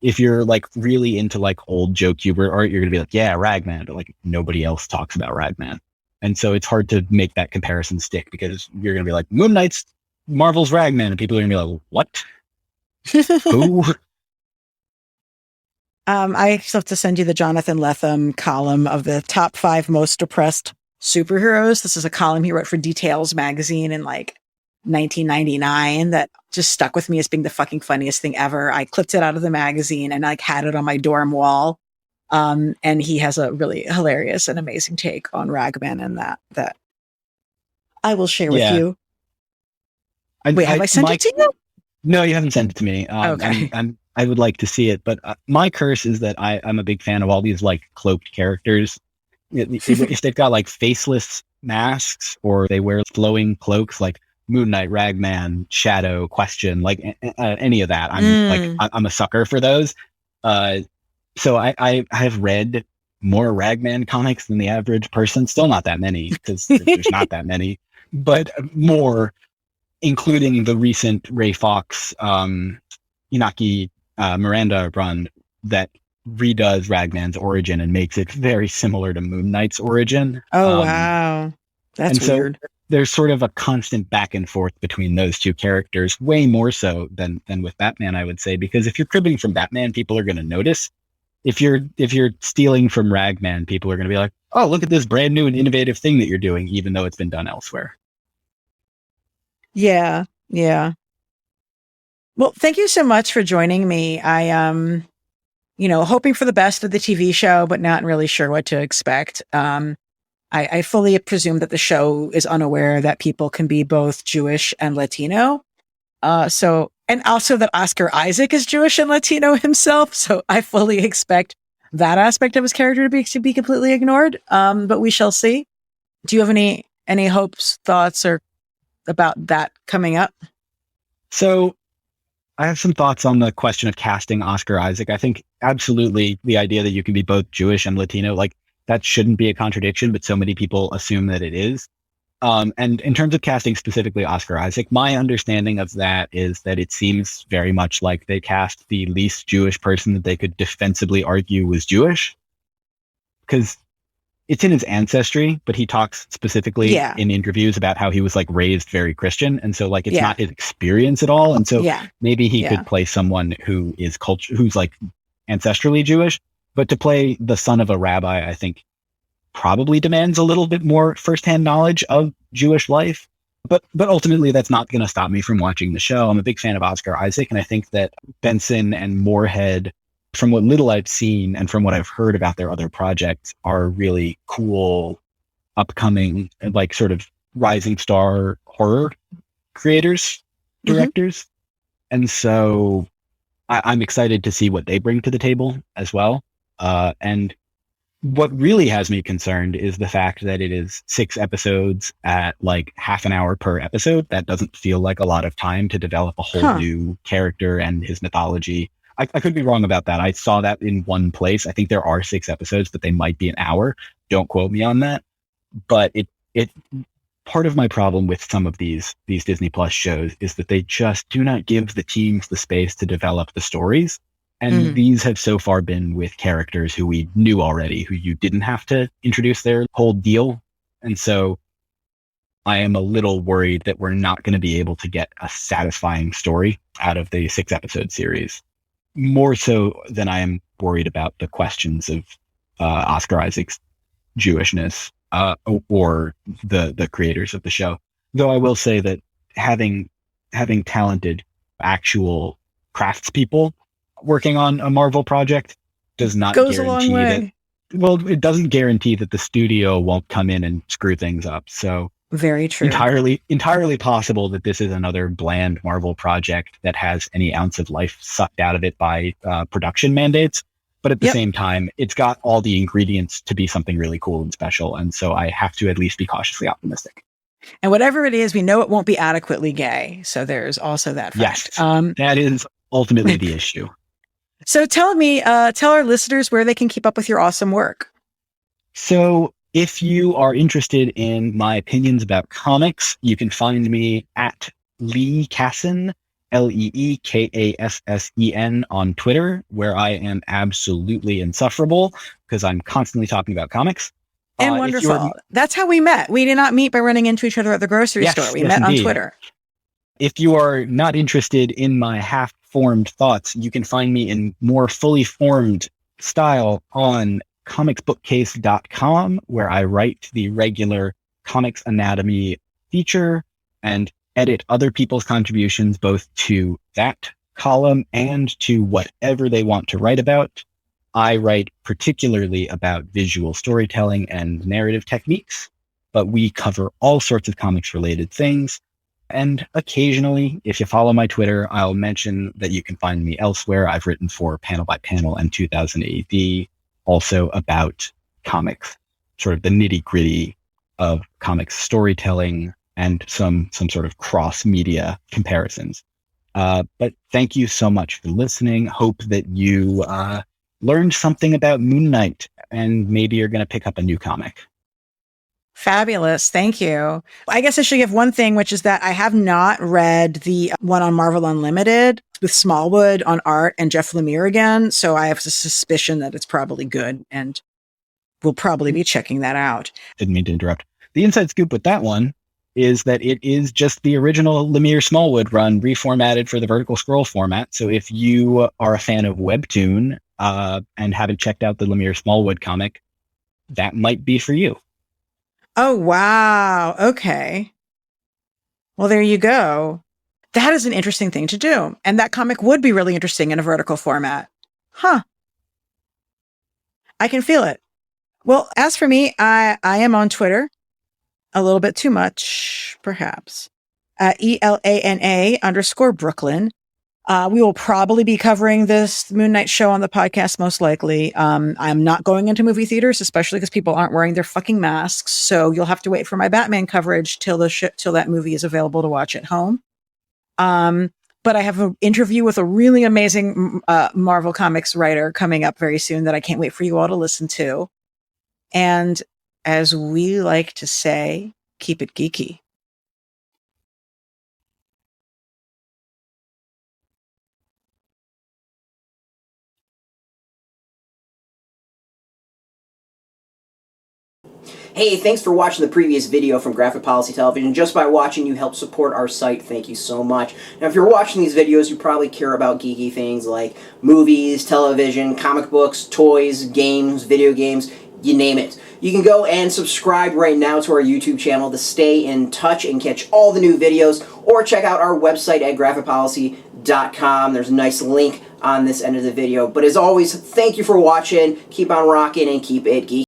if you're like really into like old Joe Kubert art, you're going to be like, yeah, Ragman, but like nobody else talks about Ragman. And so it's hard to make that comparison stick, because you're going to be like, Moon Knight's Marvel's Ragman, and people are going to be like, what? Who? I still have to send you the Jonathan Lethem column of the top 5 most depressed superheroes. This is a column he wrote for Details magazine in like 1999 that just stuck with me as being the fucking funniest thing ever. I clipped it out of the magazine and like had it on my dorm wall. And he has a really hilarious and amazing take on Ragman, and that I will share with you. Wait, have I sent it to you? No, you haven't sent it to me. Okay. I would like to see it, but my curse is that I'm a big fan of all these like cloaked characters. If they've got like faceless masks, or they wear flowing cloaks, like Moon Knight, Ragman, Shadow, Question, like any of that, I'm a sucker for those. So I have read more Ragman comics than the average person. Still not that many, because there's not that many, but more, including the recent Ray Fox, Inaki Miranda run that redoes Ragman's origin and makes it very similar to Moon Knight's origin. Oh, wow. That's weird. So there's sort of a constant back and forth between those two characters, way more so than with Batman, I would say, because if you're cribbing from Batman, people are going to notice. If you're stealing from Ragman, people are going to be like, oh, look at this brand new and innovative thing that you're doing, even though it's been done elsewhere. Yeah. Well, thank you so much for joining me. I am, hoping for the best of the TV show, but not really sure what to expect. I fully presume that the show is unaware that people can be both Jewish and Latino. And also that Oscar Isaac is Jewish and Latino himself. So I fully expect that aspect of his character to be completely ignored. But we shall see. Do you have any hopes, thoughts, or about that coming up? So I have some thoughts on the question of casting Oscar Isaac. I think absolutely the idea that you can be both Jewish and Latino, like that shouldn't be a contradiction, but so many people assume that it is. And in terms of casting specifically Oscar Isaac, my understanding of that is that it seems very much like they cast the least Jewish person that they could defensively argue was Jewish. Because it's in his ancestry, but he talks specifically in interviews about how he was like raised very Christian. And so like, it's not his experience at all. And so maybe he could play someone who is who's like ancestrally Jewish, but to play the son of a rabbi, I think probably demands a little bit more firsthand knowledge of Jewish life. But ultimately that's not going to stop me from watching the show. I'm a big fan of Oscar Isaac. And I think that Benson and Moorhead, from what little I've seen and from what I've heard about their other projects, are really cool, upcoming, like sort of rising star horror creators, directors. And so I'm excited to see what they bring to the table as well. And what really has me concerned is the fact that it is 6 episodes at like half an hour per episode. That doesn't feel like a lot of time to develop a whole new character and his mythology. I could be wrong about that. I saw that in one place. I think there are 6 episodes, but they might be an hour. Don't quote me on that. But it part of my problem with some of these Disney Plus shows is that they just do not give the teams the space to develop the stories. And these have so far been with characters who we knew already, who you didn't have to introduce their whole deal. And so I am a little worried that we're not going to be able to get a satisfying story out of the 6 episode series. More so than I am worried about the questions of Oscar Isaac's Jewishness or the creators of the show. Though I will say that having talented actual craftspeople working on a Marvel project does not guarantee that. Well, it doesn't guarantee that the studio won't come in and screw things up. So very true. Entirely possible that this is another bland Marvel project that has any ounce of life sucked out of it by production mandates. But at the same time, it's got all the ingredients to be something really cool and special. And so I have to at least be cautiously optimistic. And whatever it is, we know it won't be adequately gay. So there's also that fact. Yes, that is ultimately the issue. So tell our listeners where they can keep up with your awesome work. So if you are interested in my opinions about comics, you can find me at Lee Kassen, Leekassen on Twitter, where I am absolutely insufferable because I'm constantly talking about comics. And wonderful. That's how we met. We did not meet by running into each other at the grocery store. We met indeed on Twitter. If you are not interested in my half-formed thoughts, you can find me in more fully formed style on comicsbookcase.com, where I write the regular Comics Anatomy feature and edit other people's contributions both to that column and to whatever they want to write about. I write particularly about visual storytelling and narrative techniques, but we cover all sorts of comics-related things. And occasionally, if you follow my Twitter, I'll mention that you can find me elsewhere. I've written for Panel by Panel and 2000 AD, also about comics, sort of the nitty-gritty of comics storytelling and some sort of cross-media comparisons. But thank you so much for listening. Hope that you learned something about Moon Knight, and maybe you're going to pick up a new comic. Fabulous. Thank you. I guess I should give one thing, which is that I have not read the one on Marvel Unlimited with Smallwood on art and Jeff Lemire again. So I have a suspicion that it's probably good, and we'll probably be checking that out. Didn't mean to interrupt. The inside scoop with that one is that it is just the original Lemire Smallwood run reformatted for the vertical scroll format. So if you are a fan of Webtoon and haven't checked out the Lemire Smallwood comic, that might be for you. Oh, wow. Okay. Well, there you go. That is an interesting thing to do. And that comic would be really interesting in a vertical format. Huh. I can feel it. Well, as for me, I am on Twitter. A little bit too much, perhaps. ELANA_Brooklyn. We will probably be covering this Moon Knight show on the podcast, most likely. I'm not going into movie theaters, especially because people aren't wearing their fucking masks. So you'll have to wait for my Batman coverage till that movie is available to watch at home. But I have an interview with a really amazing Marvel Comics writer coming up very soon that I can't wait for you all to listen to. And as we like to say, keep it geeky. Hey, thanks for watching the previous video from Graphic Policy Television. Just by watching, you help support our site. Thank you so much. Now, if you're watching these videos, you probably care about geeky things like movies, television, comic books, toys, games, video games, you name it. You can go and subscribe right now to our YouTube channel to stay in touch and catch all the new videos, or check out our website at graphicpolicy.com. There's a nice link on this end of the video. But as always, thank you for watching. Keep on rocking and keep it geeky.